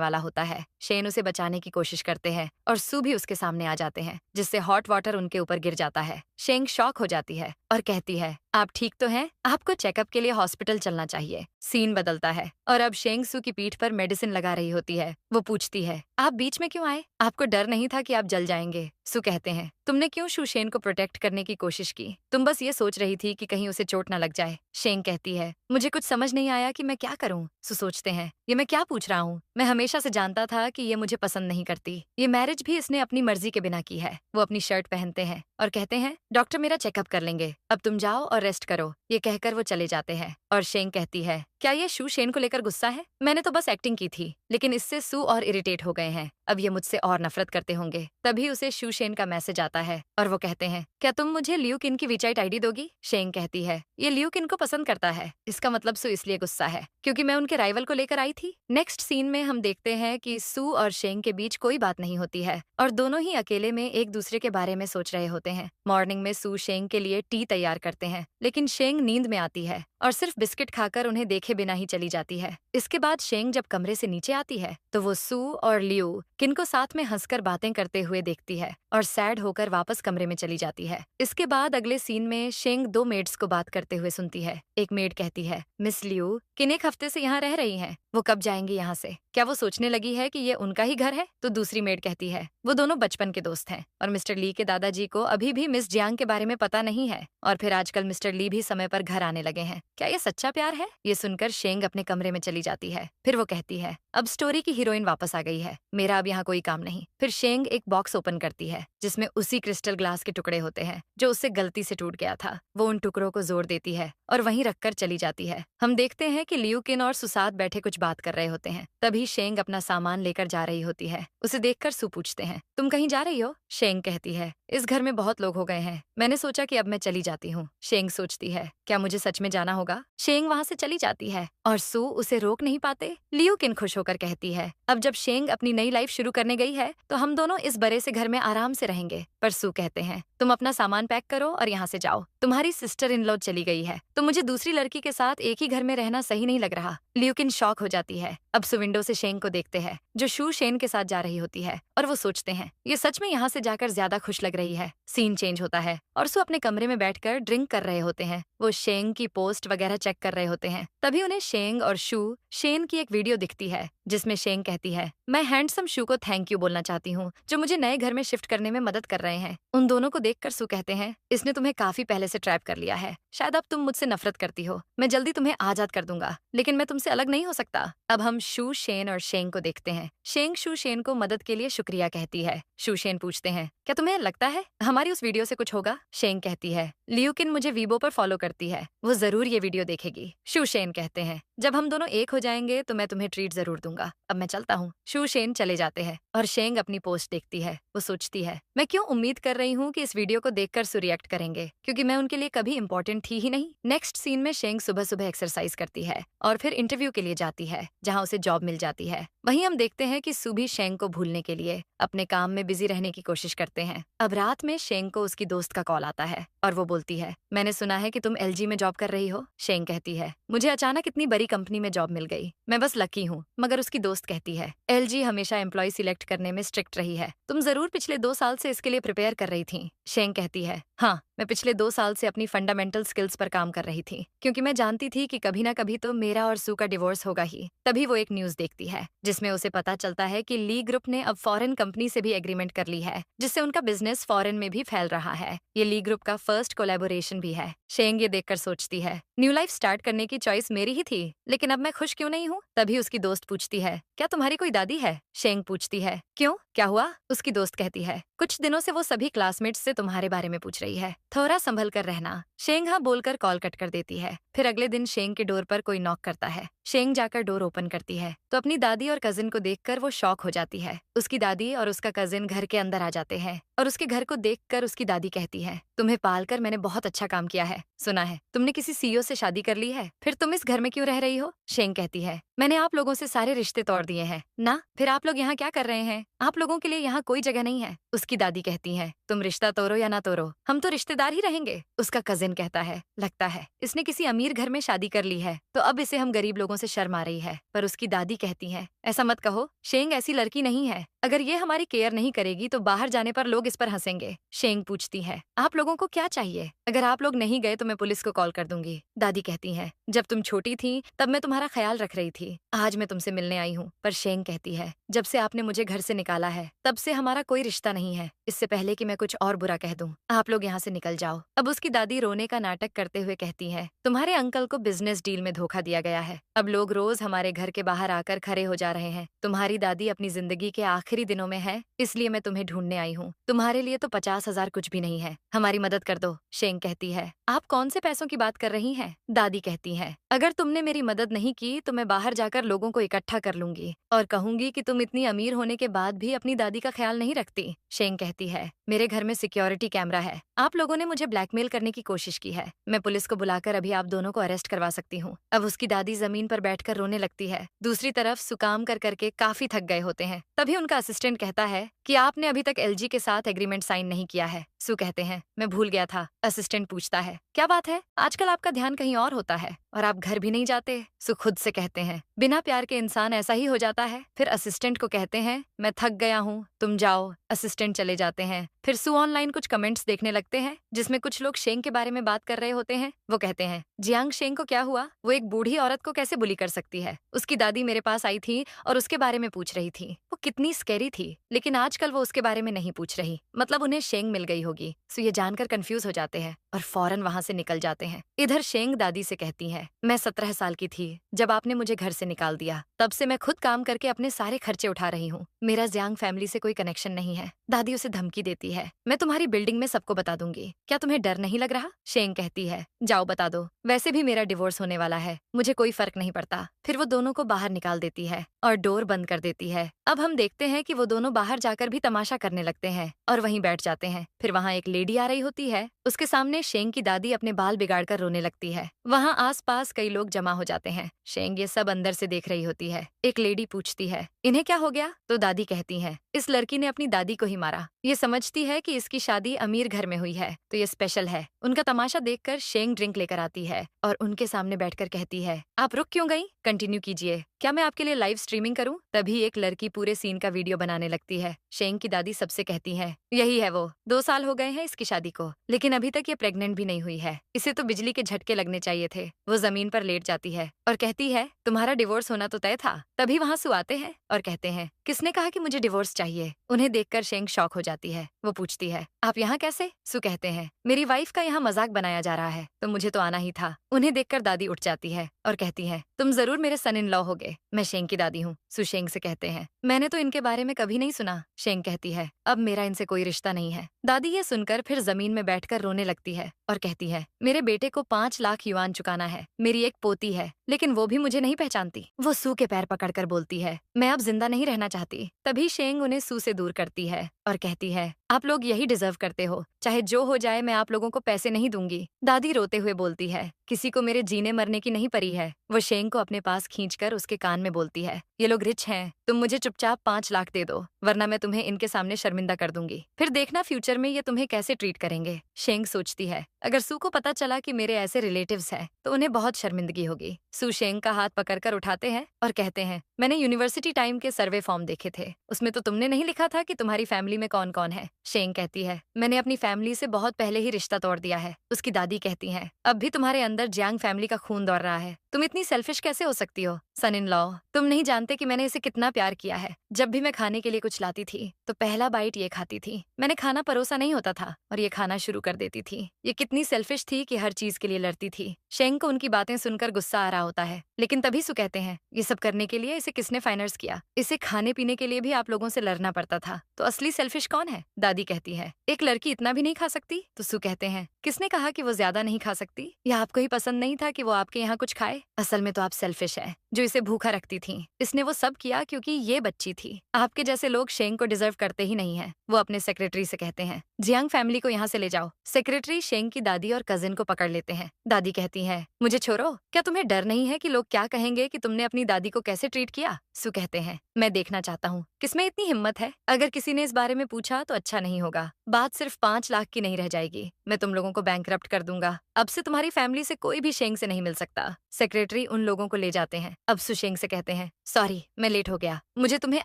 वाला होता है। शेन उसे बचाने की कोशिश करते हैं और सू भी उसके सामने आ जाते हैं, जिससे हॉट वाटर उनके ऊपर गिर जाता है। शेंग शॉक हो जाती है और कहती है, आप ठीक तो हैं? आपको चेकअप के लिए हॉस्पिटल चलना चाहिए। सीन बदलता है और अब शेंग सू की पीठ पर मेडिसिन लगा रही होती है। वो पूछती है, आप बीच में क्यों आए? आपको डर नहीं था कि आप जल जाएंगे? सू कहते हैं, तुमने क्यों शू शेन को प्रोटेक्ट करने की कोशिश की? तुम बस ये सोच रही थी कि कहीं उसे चोट न लग जाए। शेंग कहती है, मुझे कुछ समझ नहीं आया कि मैं क्या करूं। सू सोचते हैं, ये मैं क्या पूछ रहा हूँ? मैं हमेशा से जानता था कि ये मुझे पसंद नहीं करती। ये मैरिज भी इसने अपनी मर्जी के बिना की है। वो अपनी शर्ट पहनते हैं और कहते हैं, डॉक्टर मेरा चेकअप कर लेंगे, अब तुम जाओ और रेस्ट करो। ये कहकर वो चले जाते हैं और शेंग कहती है, क्या ये शू शेन को लेकर गुस्सा है? मैंने तो बस एक्टिंग की थी, लेकिन इससे सू और इरिटेट हो गए हैं। अब ये मुझसे और नफरत करते होंगे। तभी उसे शू शेन का मैसेज आता है और वो कहते हैं, क्या तुम मुझे लियू किन की वीचाइट आईडी दोगी? शेंग कहती है, ये लियू किन को पसंद करता है, इसका मतलब सू इसलिए गुस्सा है क्योंकि मैं उनके राइवल को लेकर आई थी। नेक्स्ट सीन में हम देखते हैं कि सू और शेंग के बीच कोई बात नहीं होती है और दोनों ही अकेले में एक दूसरे के बारे में सोच रहे होते हैं। मॉर्निंग में सू शेंग के लिए टी तैयार करते हैं, लेकिन शेंग नींद में आती है और सिर्फ बिस्किट खाकर उन्हें देखे बिना ही चली जाती है। इसके बाद शेंग जब कमरे से नीचे आती है तो वो सू और लियू किन को साथ में हंसकर बातें करते हुए देखती है और सैड होकर वापस कमरे में चली जाती है। इसके बाद अगले सीन में शेंग 2 मेड्स को बात करते हुए सुनती है। एक मेड कहती है, मिस लियू किन 1 हफ्ते से यहाँ रह रही हैं, वो कब जाएंगी यहाँ से? क्या वो सोचने लगी है कि ये उनका ही घर है? तो दूसरी मेड कहती है, वो दोनों बचपन के दोस्त हैं और मिस्टर ली के दादाजी को अभी भी मिस जियांग के बारे में पता नहीं है और फिर आजकल मिस्टर ली भी समय पर घर आने लगे हैं। क्या ये सच्चा प्यार है? ये सुनकर शेंग अपने कमरे में चली जाती है। फिर वो कहती है, अब स्टोरी की हीरोइन वापस आ गई है, मेरा अब यहाँ कोई काम नहीं। फिर शेंग एक बॉक्स ओपन करती है जिसमें उसी क्रिस्टल ग्लास के टुकड़े होते हैं जो उससे गलती से टूट गया था। वो उन टुकड़ों को जोड़ देती है और वहीं रखकर चली जाती है। हम देखते हैं कि लियू किन और सुसाद बैठे कुछ बात कर रहे होते हैं। तभी शेंग अपना सामान लेकर जा रही होती है। उसे देखकर सू पूछते हैं, तुम कहीं जा रही हो? शेंग कहती है, इस घर में बहुत लोग हो गए हैं, मैंने सोचा कि अब मैं चली जाती हूँ। शेंग सोचती है, क्या मुझे सच में जाना होगा? शेंग वहाँ से चली जाती है और सू उसे रोक नहीं पाते। लियू किन खुश होकर कहती है, अब जब शेंग अपनी नई लाइफ शुरू करने गई है तो हम दोनों इस बड़े से घर में आराम से रहेंगे। पर सू कहते हैं, तुम अपना सामान पैक करो और यहाँ से जाओ, तुम्हारी सिस्टर इन लॉ चली गई है तो मुझे दूसरी लड़की के साथ एक ही घर में रहना सही नहीं लग रहा। लियू किन शॉक हो जाती है। अब सू विंडो से शेंग को देखते हैं जो शू शेन के साथ जा रही होती है और वो सोचते हैं, ये सच में यहाँ से जाकर ज्यादा खुश लग रही है। सीन चेंज होता है और सू अपने कमरे में बैठकर ड्रिंक कर रहे होते हैं। वो शेंग की पोस्ट वगैरह चेक कर रहे होते हैं। तभी उन्हें शेंग और शू शेन की एक वीडियो दिखती है जिसमें शेंग कहती है, मैं हैंडसम शू को थैंक यू बोलना चाहती हूँ जो मुझे नए घर में शिफ्ट करने में मदद कर रहे हैं। उन दोनों को देखकर सू कहते हैं, इसने तुम्हें काफी पहले से ट्रैप कर लिया है, शायद अब तुम मुझसे नफरत करती हो, मैं जल्दी तुम्हें आजाद कर दूंगा, लेकिन मैं तुमसे अलग नहीं हो सकता। अब हम शू शेन और शेंग को देखते हैं। शेंग शू शेन को मदद के लिए शुक्रिया शुक्रिया कहती है। शूशेन पूछते हैं, क्या तुम्हें लगता है हमारी उस वीडियो से कुछ होगा? शेंग कहती है, लियूकिन मुझे वीबो पर फॉलो करती है, वो जरूर ये वीडियो देखेगी। शूशेन कहते हैं, जब हम दोनों एक हो जाएंगे तो मैं तुम्हें ट्रीट जरूर दूंगा। अब मैं चलता हूँ। शूशेन चले जाते हैं और शेंग अपनी पोस्ट देखती है। वो सोचती है, मैं क्यों उम्मीद कर रही हूँ कि इस वीडियो को देखकर सु रिएक्ट करेंगे, क्योंकि मैं उनके लिए कभी इंपॉर्टेंट थी ही नहीं। नेक्स्ट सीन में शेंग सुबह सुबह एक्सरसाइज करती है और फिर इंटरव्यू के लिए जाती है, जहाँ उसे जॉब मिल जाती है। वहीं हम देखते हैं कि सु भी शेंग को भूलने के लिए अपने काम में बिजी रहने की कोशिश करते हैं। अब रात में शेंग को उसकी दोस्त का कॉल आता है और वो बोलती है, मैंने सुना है कि तुम एलजी में जॉब कर रही हो। शेंग कहती है, मुझे अचानक इतनी बड़ी कंपनी में जॉब मिल गई, मैं बस लकी हूँ। मगर उसकी दोस्त कहती है, एलजी हमेशा एम्प्लॉय सिलेक्ट करने में स्ट्रिक्ट रही है, तुम जरूर पिछले 2 साल से इसके लिए प्रिपेयर कर रही थी। शेंग कहती है, हाँ, मैं पिछले 2 साल से अपनी फंडामेंटल स्किल्स पर काम कर रही थी, क्योंकि मैं जानती थी कि कभी ना कभी तो मेरा और सु का डिवोर्स होगा ही। तभी वो एक न्यूज देखती है जिसमें उसे पता चलता है कि ली ग्रुप ने अब फॉरेन कंपनी से भी एग्रीमेंट कर ली है, जिससे उनका बिजनेस फॉरेन में भी फैल रहा है। ये ली ग्रुप का फर्स्ट कोलैबोरेशन भी है। शेंग ये देखकर सोचती है, न्यू लाइफ स्टार्ट करने की चॉइस मेरी ही थी, लेकिन अब मैं खुश क्यों नहीं हूँ? तभी उसकी दोस्त पूछती है, क्या तुम्हारी कोई दादी है? शेंग पूछती है, क्यों, क्या हुआ? उसकी दोस्त कहती है, कुछ दिनों से वो सभी क्लासमेट्स से तुम्हारे बारे में पूछ रही है, थोड़ा संभल कर रहना। शेंग हाँ बोलकर कॉल कट कर देती है। फिर अगले दिन शेंग के डोर पर कोई नॉक करता है। शेंग जाकर डोर ओपन करती है तो अपनी दादी और कजिन को देखकर वो शॉक हो जाती है। उसकी दादी और उसका कजिन घर के अंदर आ जाते हैं और उसके घर को देखकर उसकी दादी कहती है, तुम्हें पालकर मैंने बहुत अच्छा काम किया है। सुना है तुमने किसी सीईओ से शादी कर ली है, फिर तुम इस घर में क्यों रह रही हो? शेंग कहती है, मैंने आप लोगों से सारे रिश्ते तोड़ दिए हैं ना, फिर आप लोग यहाँ क्या कर रहे हैं? आप लोगों के लिए यहाँ कोई जगह नहीं है। उसकी दादी कहती है, तुम रिश्ता तोड़ो या ना तोड़ो, हम तो रिश्तेदार ही रहेंगे। उसका कजिन कहता है, लगता है इसने किसी अमीर घर में शादी कर ली है, तो अब इसे हम गरीब लोगों से शर्म आ रही है। पर उसकी दादी कहती है, ऐसा मत कहो, शेंग ऐसी लड़की नहीं है, अगर ये हमारी केयर नहीं करेगी तो बाहर जाने पर लोग इस पर हंसेंगे। शेंग पूछती है, आप लोगों को क्या चाहिए? अगर आप लोग नहीं गए तो मैं पुलिस को कॉल कर दूंगी। दादी कहती है, जब तुम छोटी थी तब मैं तुम्हारा ख्याल रख रही थी, आज मैं तुमसे मिलने आई हूँ। पर शेंग कहती है, जब से आपने मुझे घर से निकाला है तब से हमारा कोई रिश्ता नहीं है। इससे पहले कि मैं कुछ और बुरा कह दूं, आप लोग यहाँ से निकल जाओ। अब उसकी दादी रोने का नाटक करते हुए कहती है, तुम्हारे अंकल को बिजनेस डील में धोखा दिया गया है, अब लोग रोज हमारे घर के बाहर आकर खड़े हो जा रहे हैं। तुम्हारी दादी अपनी जिंदगी के आखिरी दिनों में है, इसलिए मैं तुम्हें ढूंढने आई हूँ। तुम्हारे लिए तो 50,000 कुछ भी नहीं है, हमारी मदद कर दो। शेंग कहती है, आप कौन से पैसों की बात कर रही हैं? दादी कहती है, अगर तुमने मेरी मदद नहीं की तो मैं बाहर जाकर लोगों को इकट्ठा कर लूंगी और कहूंगी कि तुम इतनी अमीर होने के बाद भी अपनी दादी का ख्याल नहीं रखती। शेंग कहती है, मेरे घर में सिक्योरिटी कैमरा है, आप लोगों ने मुझे ब्लैकमेल करने की कोशिश की है, मैं पुलिस को बुलाकर अभी आप दोनों को अरेस्ट करवा सकती हूँ। अब उसकी दादी जमीन पर बैठकर रोने लगती है। दूसरी तरफ सुकाम कर करके काफी थक गए होते हैं। तभी उनका असिस्टेंट कहता है कि आपने अभी तक एलजी के साथ एग्रीमेंट साइन नहीं किया है। सु कहते हैं, मैं भूल गया था। असिस्टेंट पूछता है, क्या बात है, आजकल आपका ध्यान कहीं और होता है और आप घर भी नहीं जाते? सु खुद से कहते हैं, बिना प्यार के इंसान ऐसा ही हो जाता है। फिर असिस्टेंट को कहते हैं, मैं थक गया हूँ, तुम जाओ। असिस्टेंट चले जाते हैं। फिर सु ऑनलाइन कुछ कमेंट्स देखने लगते हैं जिसमें कुछ लोग शेंग के बारे में बात कर रहे होते हैं। वो कहते हैं, जियांग शेंग को क्या हुआ, वो एक बूढ़ी औरत को कैसे बुली कर सकती है? उसकी दादी मेरे पास आई थी और उसके बारे में पूछ रही थी, वो कितनी स्कैरी थी, लेकिन आजकल वो उसके बारे में नहीं पूछ रही, मतलब उन्हें शेंग मिल गई होगी। सो ये जानकर कंफ्यूज हो जाते हैं और फौरन वहां से निकल जाते हैं। इधर शेंग दादी से कहती है, मैं 17 साल की थी जब आपने मुझे घर से निकाल दिया, तब से मैं खुद काम करके अपने सारे खर्चे उठा रही हूँ, मेरा जियांग फैमिली से कोई कनेक्शन नहीं है। दादी उसे धमकी देती है, मैं तुम्हारी बिल्डिंग में सबको बता दूंगी, क्या तुम्हें डर नहीं लग रहा? शेंग कहती है, जाओ बता दो, वैसे भी मेरा डिवोर्स होने वाला है, मुझे कोई फर्क नहीं पड़ता। फिर वो दोनों को बाहर निकाल देती है और डोर बंद कर देती है। अब हम देखते हैं कि वो दोनों बाहर जाकर भी तमाशा करने लगते हैं और वहीं बैठ जाते हैं। फिर वहाँ एक लेडी आ रही होती है, उसके सामने शेंग की दादी अपने बाल बिगाड़कर रोने लगती है। वहाँ आसपास कई लोग जमा हो जाते हैं। शेंग ये सब अंदर से देख रही होती है। एक लेडी पूछती है, इन्हें क्या हो गया? तो दादी कहती है, इस लड़की ने अपनी दादी को ही मारा, ये समझती है कि इसकी शादी अमीर घर में हुई है तो ये स्पेशल है। उनका तमाशा देखकर शेंग ड्रिंक लेकर आती है और उनके सामने बैठकर कहती है, आप रुक क्यों गई, कंटिन्यू कीजिए, क्या मैं आपके लिए लाइव स्ट्रीमिंग करूं? तभी एक लड़की पूरे सीन का वीडियो बनाने लगती है। शेंग की दादी सबसे कहती है, यही है वो, 2 साल हो गए हैं इसकी शादी को, लेकिन अभी तक ये प्रेग्नेंट भी नहीं हुई है, इसे तो बिजली के झटके लगने चाहिए थे। वो जमीन पर लेट जाती है और कहती है, तुम्हारा डिवोर्स होना तो तय था। तभी वहाँ सु आते हैं और कहते हैं, किसने कहा कि मुझे डिवोर्स चाहिए? उन्हें देखकर शेंग शॉक हो जाती है। वो पूछती है, आप यहाँ कैसे? सू कहते हैं, मेरी वाइफ का यहाँ मजाक बनाया जा रहा है, तो मुझे तो आना ही था। उन्हें देखकर दादी उठ जाती है और कहती है, तुम जरूर मेरे सन इन लॉ होगे। मैं शेंग की दादी हूँ। सू शेंग से कहते हैं, मैंने तो इनके बारे में कभी नहीं सुना। शेंग कहती है, अब मेरा इनसे कोई रिश्ता नहीं है। दादी ये सुनकर फिर जमीन में बैठकर रोने लगती है और कहती है, मेरे बेटे को 5 लाख युआन चुकाना है। मेरी एक पोती है, लेकिन वो भी मुझे नहीं पहचानती। वो सू के पैर पकड़कर बोलती है, मैं अब जिंदा नहीं रहना चाहती। तभी शेंग उन्हें सू से दूर करती है और कहती है, आप लोग यही डिजर्व करते हो, चाहे जो हो जाए मैं आप लोगों को पैसे नहीं दूंगी। दादी रोते हुए बोलती है, किसी को मेरे जीने मरने की नहीं परी है। वो शेंग को अपने पास खींचकर उसके कान में बोलती है, ये लोग रिच हैं, तुम मुझे चुपचाप 5 लाख दे दो, वरना मैं तुम्हें इनके सामने शर्मिंदा कर दूंगी। फिर देखना फ्यूचर में ये तुम्हें कैसे ट्रीट करेंगे। शेंग सोचती है, अगर सू को पता चला कि मेरे ऐसे रिलेटिव्स हैं, तो उन्हें बहुत शर्मिंदगी होगी। सू शेंग का हाथ पकड़कर उठाते हैं और कहते हैं, मैंने यूनिवर्सिटी टाइम के सर्वे फॉर्म देखे थे, उसमें तो तुमने नहीं लिखा था कि तुम्हारी फैमिली में कौन कौन है। शेंग कहती है, मैंने अपनी फैमिली से बहुत पहले ही रिश्ता तोड़ दिया है। उसकी दादी कहती है, अब भी तुम्हारे अंदर जियांग फैमिली का खून दौड़ रहा है, तुम इतनी सेल्फिश कैसे हो सकती हो? सन इन लॉ, तुम नहीं जानते कि मैंने इसे कितना प्यार किया है। जब भी मैं खाने के लिए कुछ लाती थी तो पहला बाइट ये खाती थी। मैंने खाना परोसा नहीं होता था और ये खाना शुरू कर देती थी। ये कितनी सेल्फिश थी कि हर चीज के लिए लड़ती थी। शेंग को उनकी बातें सुनकर गुस्सा आ रहा होता है, लेकिन तभी सू कहते हैं, ये सब करने के लिए इसे किसने फाइनेंस किया? इसे खाने पीने के लिए भी आप लोगों से लड़ना पड़ता था, तो असली सेल्फिश कौन है? दादी कहती है, एक लड़की इतना भी नहीं खा सकती? तो सू कहते हैं, किसने कहा कि वो ज्यादा नहीं खा सकती? या आपको ही पसंद नहीं था कि वो आपके यहाँ कुछ खाए? असल में तो आप सेल्फिश है, जो इसे भूखा रखती थी। इसने वो सब किया क्योंकि ये बच्ची थी। आपके जैसे लोग शेंग को डिजर्व करते ही नहीं है। वो अपने सेक्रेटरी से कहते हैं, जियांग फैमिली को यहाँ से ले जाओ। सेक्रेटरी शेंग की दादी और कजिन को पकड़ लेते हैं। दादी कहती है, मुझे छोड़ो, क्या तुम्हें डर नहीं है कि लोग क्या कहेंगे कि तुमने अपनी दादी को कैसे ट्रीट किया? सू कहते हैं, मैं देखना चाहता हूँ किसमें इतनी हिम्मत है। अगर किसी ने इस बारे में पूछा तो अच्छा नहीं होगा। बात सिर्फ 5 लाख की नहीं रह जाएगी, मैं तुम लोगों को बैंकरप्ट कर दूंगा। अब से तुम्हारी फैमिली से कोई भी शेंग से नहीं मिल सकता। सेक्रेटरी उन लोगों को ले जाते हैं। अब सू शेंग से कहते हैं, सॉरी मैं लेट हो गया, मुझे तुम्हें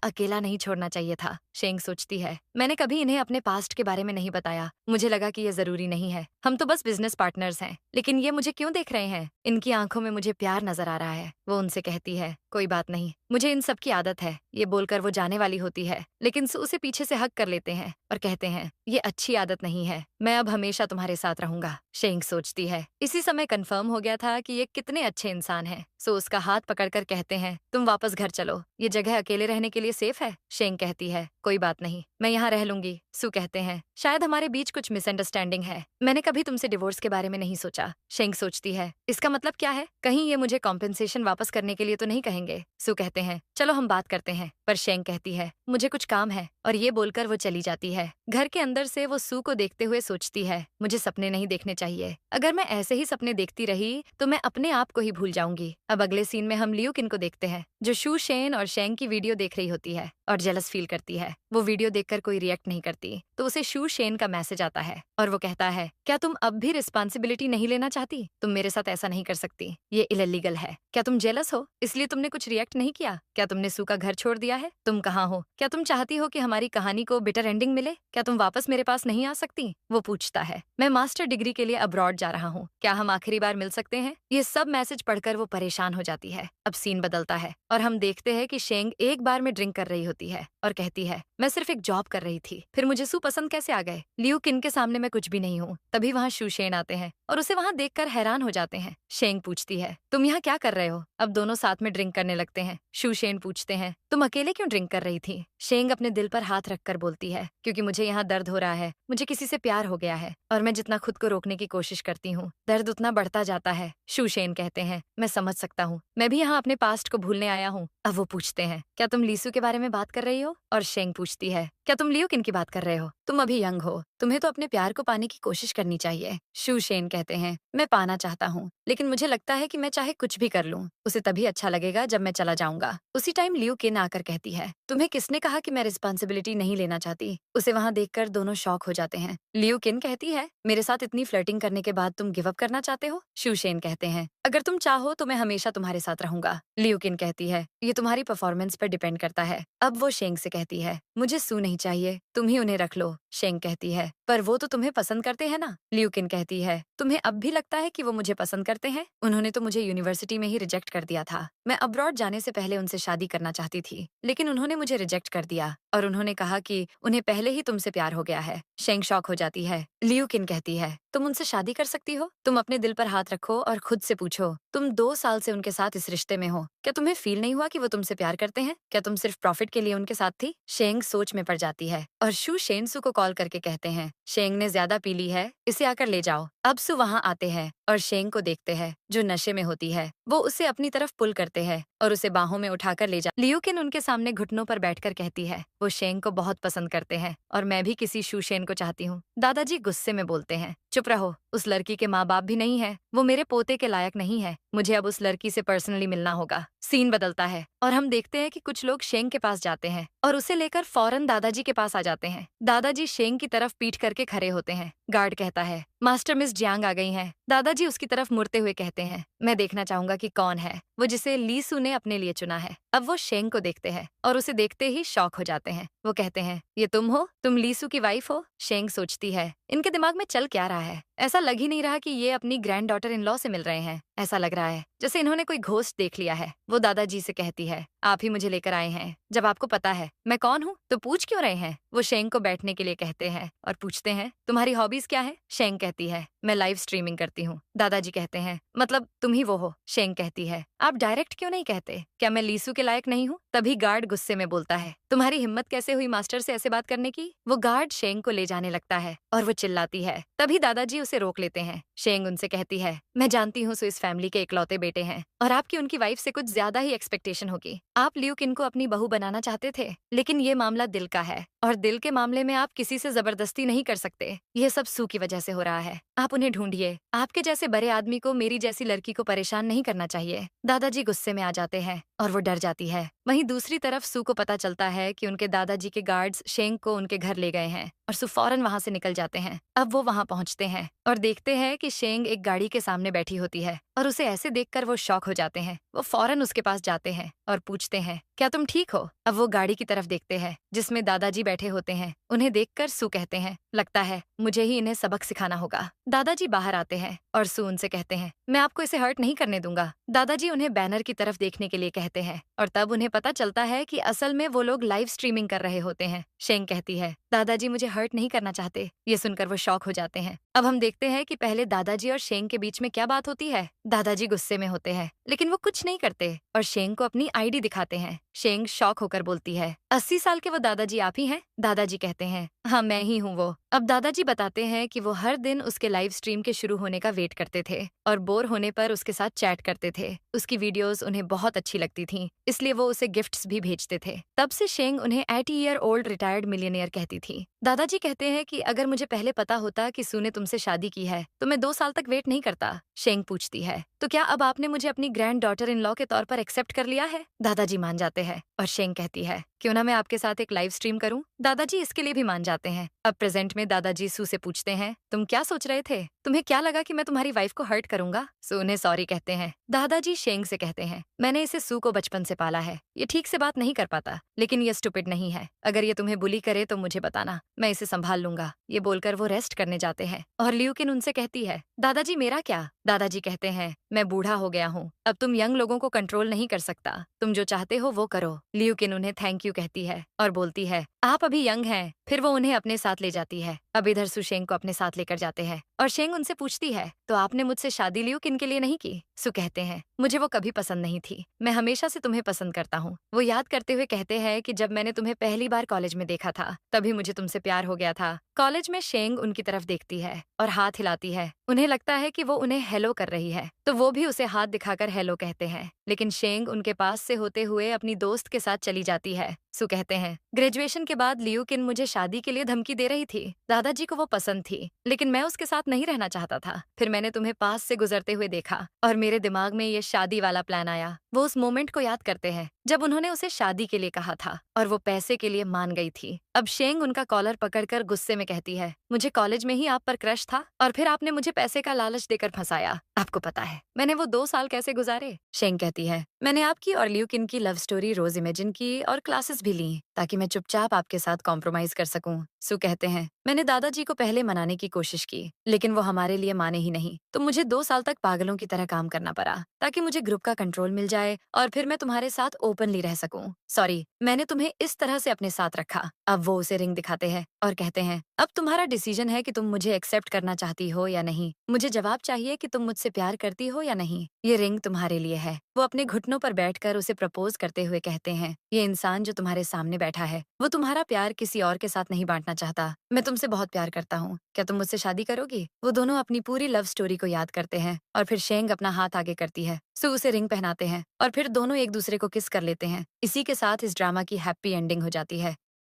अकेला नहीं छोड़ना चाहिए था। शेंग सोचती है, मैंने कभी इन्हें अपने पास्ट के बारे में नहीं बताया, मुझे लगा कि ये जरूरी नहीं है, हम तो बस बिजनेस पार्टनर्स हैं। लेकिन ये मुझे क्यों देख रहे हैं? इनकी आंखों में मुझे प्यार नजर आ रहा है। वो उनसे कहती है, कोई बात नहीं, मुझे इन सब की आदत है। ये बोलकर वो जाने वाली होती है, लेकिन सू उसे पीछे से हक कर लेते हैं और कहते हैं, ये अच्छी आदत नहीं है, मैं अब हमेशा तुम्हारे साथ रहूंगा। शेंग सोचती है, इसी समय कंफर्म हो गया था कि ये कितने अच्छे इंसान हैं। सो उसका हाथ पकड़कर कहते हैं, तुम वापस घर चलो, ये जगह अकेले रहने के लिए सेफ है। शेंग कहती है, कोई बात नहीं, मैं यहाँ रह लूंगी। सू कहते हैं, शायद हमारे बीच कुछ मिसअंडरस्टैंडिंग है, मैंने कभी तुमसे डिवोर्स के बारे में नहीं सोचा। शेंग सोचती है, इसका मतलब क्या है? कहीं ये मुझे कॉम्पेंसेशन वापस करने के लिए तो नहीं कहेंगे? सू कहते हैं, चलो हम बात करते हैं। पर शेंग कहती है, मुझे कुछ काम है, और ये बोलकर वो चली जाती है। घर के अंदर से वो सू को देखते हुए सोचती है, मुझे सपने नहीं देखने चाहिए। अगर मैं ऐसे ही सपने देखती रही तो मैं अपने आप को ही भूल जाऊंगी। अब अगले सीन में हम लियू किन को देखते हैं, जो शू शेन और शेंग की वीडियो देख रही होती है और जेलस फील करती है। वो वीडियो देखकर कोई रिएक्ट नहीं करती, तो उसे शू शेन का मैसेज आता है और वो कहता है, क्या तुम अब भी रिस्पॉन्सिबिलिटी नहीं लेना चाहती? तुम मेरे साथ ऐसा नहीं कर सकती, ये इलीगल है। क्या तुम जेलस हो इसलिए तुमने कुछ रिएक्ट नहीं किया? क्या तुमने सू का घर छोड़ दिया है? तुम कहाँ हो? क्या तुम चाहती हो कि हमारी कहानी को बिटर एंडिंग मिले? क्या तुम वापस मेरे पास नहीं आ सकती? वो पूछता है, मैं मास्टर डिग्री के लिए अब्रॉड जा रहा हूँ, क्या हम आखिरी बार मिल सकते हैं? ये सब मैसेज पढ़कर वो परेशान हो जाती है। अब सीन बदलता है और हम देखते हैं कि शेंग एक बार में ड्रिंक कर रही होती है और कहती है, मैं सिर्फ एक जॉब कर रही थी, फिर मुझे सू पसंद कैसे आ गए? लियू किन के सामने मैं कुछ भी नहीं हूँ। तभी वहाँ शू शेन आते हैं और उसे वहाँ देखकर हैरान हो जाते हैं। शेंग पूछती है, तुम यहाँ क्या कर रहे हो? अब दोनों साथ में ड्रिंक करने लगते हैं। शू शेन पूछते हैं, तुम अकेले क्यों ड्रिंक कर रही थी? शेंग अपने दिल पर हाथ रखकर बोलती है, क्योंकि मुझे यहाँ दर्द हो रहा है, मुझे किसी से प्यार हो गया है और मैं जितना खुद को रोकने की कोशिश करती हूँ दर्द उतना बढ़ता जाता है। शू शेन कहते हैं, मैं समझ सकता हूँ, मैं भी यहाँ अपने पास्ट को भूलने आया हूँ। अब वो पूछते हैं, क्या तुम लीसू के बारे में बात कर रही हो? और शेंग पूछती है, क्या तुम लियो किन की बात कर रहे हो? तुम अभी यंग हो, तुम्हें तो अपने प्यार को पाने की कोशिश करनी चाहिए। शू शेन कहते हैं, मैं पाना चाहता हूँ, लेकिन मुझे लगता है कि मैं चाहे कुछ भी कर लूँ, उसे तभी अच्छा लगेगा जब मैं चला जाऊंगा। उसी टाइम लियो किन आकर कहती है, तुम्हें किसने कहा कि मैं रिस्पॉन्सिबिलिटी नहीं लेना चाहती? उसे वहाँ देखकर दोनों शॉक हो जाते हैं। लियो किन कहती है, मेरे साथ इतनी फ्लर्टिंग करने के बाद तुम गिव अप करना चाहते हो? शू शेन कहते हैं, अगर तुम चाहो तो मैं हमेशा तुम्हारे साथ रहूंगा। लियू किन कहती है, ये तुम्हारी परफॉर्मेंस पर डिपेंड करता है। अब वो शेंग से कहती है, मुझे सू नहीं चाहिए, तुम ही उन्हें रख लो। शेंग कहती है, पर वो तो तुम्हें पसंद करते हैं ना। लियू किन कहती है, तुम्हें अब भी लगता है कि वो मुझे पसंद करते हैं? उन्होंने तो मुझे यूनिवर्सिटी में ही रिजेक्ट कर दिया था। मैं अब्रॉड जाने से पहले उनसे शादी करना चाहती थी, लेकिन उन्होंने मुझे रिजेक्ट कर दिया और उन्होंने कहा कि उन्हें पहले ही तुमसे प्यार हो गया है। शेंग शॉक हो जाती है। लियू किन कहती है, तुम उनसे शादी कर सकती हो? तुम अपने दिल पर हाथ रखो और खुद से पूछो, तुम 2 साल से उनके साथ इस रिश्ते में हो, क्या तुम्हें फील नहीं हुआ कि वो तुमसे प्यार करते हैं? क्या तुम सिर्फ प्रॉफिट के लिए उनके साथ थी? शेंग सोच में पड़ जाती है और शू शेनसू को कॉल करके कहते हैं, शेंग ने ज्यादा पी ली है, इसे आकर ले जाओ। अब सू वहाँ आते हैं और शेंग को देखते हैं जो नशे में होती है। वो उसे अपनी तरफ पुल करते हैं और उसे बाहों में उठाकर ले जा। लियूकिन उनके सामने घुटनों पर बैठकर कहती है, वो शेंग को बहुत पसंद करते हैं और मैं भी किसी शू शेन को चाहती हूँ। दादाजी गुस्से में बोलते हैं, चुप रहो, उस लड़की के माँ बाप भी नहीं है, वो मेरे पोते के लायक नहीं है, मुझे अब उस लड़की से पर्सनली मिलना होगा। सीन बदलता है और हम देखते हैं कि कुछ लोग शेंग के पास जाते हैं और उसे लेकर फौरन दादाजी के पास आ जाते हैं। दादाजी शेंग की तरफ पीठ करके खड़े होते हैं। गार्ड कहता है, मास्टर मिस जियांग आ गई हैं। दादाजी उसकी तरफ मुड़ते हुए कहते हैं, मैं देखना चाहूंगा कि कौन है वो जिसे लीसू ने अपने लिए चुना है। अब वो शेंग को देखते हैं और उसे देखते ही शॉक हो जाते हैं। वो कहते हैं, ये तुम हो? तुम लीसू की वाइफ हो? शेंग सोचती है, इनके दिमाग में चल क्या रहा है? ऐसा लग ही नहीं रहा कि ये अपनी ग्रैंड डॉटर इन लॉ से मिल रहे हैं। ऐसा लग रहा है जैसे इन्होंने कोई घोस्ट देख लिया है। वो दादाजी से कहती है, आप ही मुझे लेकर आए हैं, जब आपको पता है मैं कौन हूँ तो पूछ क्यों रहे हैं? वो शेंग को बैठने के लिए कहते हैं और पूछते हैं, तुम्हारी हॉबीज क्या है? शेंग कहती है, मैं लाइव स्ट्रीमिंग करती हूँ। दादाजी कहते हैं, मतलब तुम ही वो हो? शेंग कहती है, आप डायरेक्ट क्यों नहीं कहते? क्या मैं लीसू के लायक नहीं हूँ? तभी गार्ड गुस्से में बोलता है, तुम्हारी हिम्मत कैसे हुई मास्टर से ऐसे बात करने की? वो गार्ड शेंग को ले जाने लगता है और वो चिल्लाती है। तभी दादाजी उसे रोक लेते हैं। शेंग उनसे कहती है, मैं जानती हूँ सो इस फैमिली के इकलौते बेटे हैं और आपकी उनकी वाइफ से कुछ ज्यादा ही एक्सपेक्टेशन होगी। आप ल्यूक इनको अपनी बहू बनाना चाहते थे, लेकिन ये मामला दिल का है और दिल के मामले में आप किसी से जबरदस्ती नहीं कर सकते। ये सब सू की वजह से हो रहा है। आप उन्हें ढूंढिए। आपके जैसे बड़े आदमी को मेरी जैसी लड़की को परेशान नहीं करना चाहिए। दादाजी गुस्से में आ जाते हैं और वो डर जाती है। वहीं दूसरी तरफ सू को पता चलता है कि उनके दादाजी के गार्ड्स शेंग को उनके घर ले गए हैं और सू फौरन वहां से निकल जाते हैं। अब वो वहां पहुंचते हैं और देखते हैं कि शेंग एक गाड़ी के सामने बैठी होती है और उसे ऐसे देखकर वो शॉक हो जाते हैं। वो फौरन उसके पास जाते हैं और पूछते हैं, क्या तुम ठीक हो? अब वो गाड़ी की तरफ देखते हैं जिसमें दादाजी बैठे होते हैं। उन्हें देखकर सू कहते हैं, लगता है मुझे ही इन्हें सबक सिखाना होगा। दादाजी बाहर आते हैं और सू उनसे कहते हैं, मैं आपको इसे हर्ट नहीं करने दूंगा। दादाजी उन्हें बैनर की तरफ देखने के लिए कहते हैं और तब उन्हें पता चलता है कि असल में वो लोग लाइव स्ट्रीमिंग कर रहे होते हैं। शेंग कहती है, दादाजी मुझे हर्ट नहीं करना चाहते। ये सुनकर वो शॉक हो जाते हैं। अब हम देखते हैं कि पहले दादाजी और शेंग के बीच में क्या बात होती है। दादाजी गुस्से में होते हैं लेकिन वो कुछ नहीं करते और शेंग को अपनी आईडी दिखाते हैं। शेंग शॉक होकर बोलती है, 80 साल के वो दादाजी आप ही हैं? दादाजी कहते हैं, हाँ मैं ही हूँ वो। अब दादाजी बताते हैं कि वो हर दिन उसके लाइव स्ट्रीम के शुरू होने का वेट करते थे और बोर होने पर उसके साथ चैट करते थे। उसकी वीडियोस उन्हें बहुत अच्छी लगती थीं, इसलिए वो उसे गिफ्ट्स भी भेजते थे। तब से शेंग उन्हें 80-year-old रिटायर्ड मिलियनेयर कहती थी। दादाजी कहते हैं कि अगर मुझे पहले पता होता कि सू ने तुमसे शादी की है तो मैं 2 साल तक वेट नहीं करता। शेंग पूछती है, तो क्या अब आपने मुझे अपनी ग्रैंड डॉटर इन लॉ के तौर पर एक्सेप्ट कर लिया है? दादाजी मान जाते हैं और शेंग कहती है, क्यों ना मैं आपके साथ एक लाइव स्ट्रीम करूं? दादाजी इसके लिए भी मान जाते हैं। अब प्रेजेंट में दादाजी सू से पूछते हैं, तुम क्या सोच रहे थे? तुम्हें क्या लगा कि मैं तुम्हारी वाइफ को हर्ट करूंगा? सू उन्हें सॉरी कहते हैं। दादाजी शेंग से कहते हैं, मैंने इसे सू को बचपन से पाला है। ये ठीक से बात नहीं कर पाता, लेकिन ये स्टूपिड नहीं है। अगर ये तुम्हें बुली करे तो मुझे बताना, मैं इसे संभाल लूंगा। ये बोलकर वो रेस्ट करने जाते हैं और लियूकिन उनसे कहती है, दादाजी मेरा क्या? दादाजी कहते हैं, मैं बूढ़ा हो गया हूँ, अब तुम यंग लोगों को कंट्रोल नहीं कर सकता। तुम जो चाहते हो वो करो। लियूकिन उन्हें थैंक यू कहती है और बोलती है, आप अभी यंग हैं। फिर वो उन्हें अपने साथ ले जाती है। अब इधर सू शेंग को अपने साथ लेकर जाते हैं और शेंग उनसे पूछती है, तो आपने मुझसे शादी लियूकिन के लिए नहीं की? सू कहते हैं, मुझे वो कभी पसंद नहीं थी, मैं हमेशा से तुम्हें पसंद करता हूँ। वो याद करते हुए कहते हैं कि जब मैंने तुम्हें पहली बार कॉलेज में देखा था तभी मुझे तुमसे प्यार हो गया था। कॉलेज में शेंग उनकी तरफ देखती है और हाथ हिलाती है। उन्हें लगता है कि वो उन्हें हेलो कर रही है तो वो भी उसे हाथ दिखाकर हेलो कहते हैं, लेकिन शेंग उनके पास से होते हुए अपनी दोस्त के साथ चली जाती है। सू कहते हैं, ग्रेजुएशन के बाद लियूकिन मुझे शादी के लिए धमकी दे रही थी। दादाजी को वो पसंद थी, लेकिन मैं उसके साथ नहीं रहना चाहता था। फिर मैंने तुम्हें पास से गुजरते हुए देखा और मेरे दिमाग में ये शादी वाला प्लान आया। वो उस मोमेंट को याद करते हैं जब उन्होंने उसे शादी के लिए कहा था और वो पैसे के लिए मान गई थी। अब शेंग उनका कॉलर पकड़कर गुस्से में कहती है, मुझे कॉलेज में ही आप पर क्रश था और फिर आपने मुझे पैसे का लालच देकर फंसाया। आपको पता है मैंने वो 2 साल कैसे गुजारे? शेंग कहती है, मैंने आपकी और ल्यूकिन की लव स्टोरी रोज इमेजिन की और क्लासेस भी ली ताकि मैं चुपचाप आपके साथ कॉम्प्रोमाइज कर सकूं। सु कहते हैं, मैंने दादाजी को पहले मनाने की कोशिश की लेकिन वो हमारे लिए माने ही नहीं, तो मुझे 2 साल तक पागलों की तरह काम करना पड़ा ताकि मुझे ग्रुप का कंट्रोल मिल जाए और फिर मैं तुम्हारे साथ ओपनली रह सकूं। सॉरी, मैंने तुम्हें इस तरह से अपने साथ रखा। अब वो उसे रिंग दिखाते हैं और कहते हैं, अब तुम्हारा डिसीजन है कि तुम मुझे एक्सेप्ट करना चाहती हो या नहीं। मुझे जवाब चाहिए कि तुम मुझसे प्यार करती हो या नहीं। ये रिंग तुम्हारे लिए है। वो अपने घुटनों पर बैठकर उसे प्रपोज करते हुए कहते हैं, ये इंसान जो तुम्हारे सामने बैठा है वो तुम्हारा प्यार किसी और के साथ नहीं बांटना चाहता। मैं तुमसे बहुत प्यार करता हूँ, क्या तुम मुझसे शादी करोगी? वो दोनों अपनी पूरी लव स्टोरी को याद करते हैं और फिर शेंग अपना हाथ आगे करती है। सु उसे रिंग पहनाते हैं और फिर दोनों एक दूसरे को किस कर लेते हैं। इसी के साथ इस ड्रामा की हैप्पी एंडिंग हो जाती है।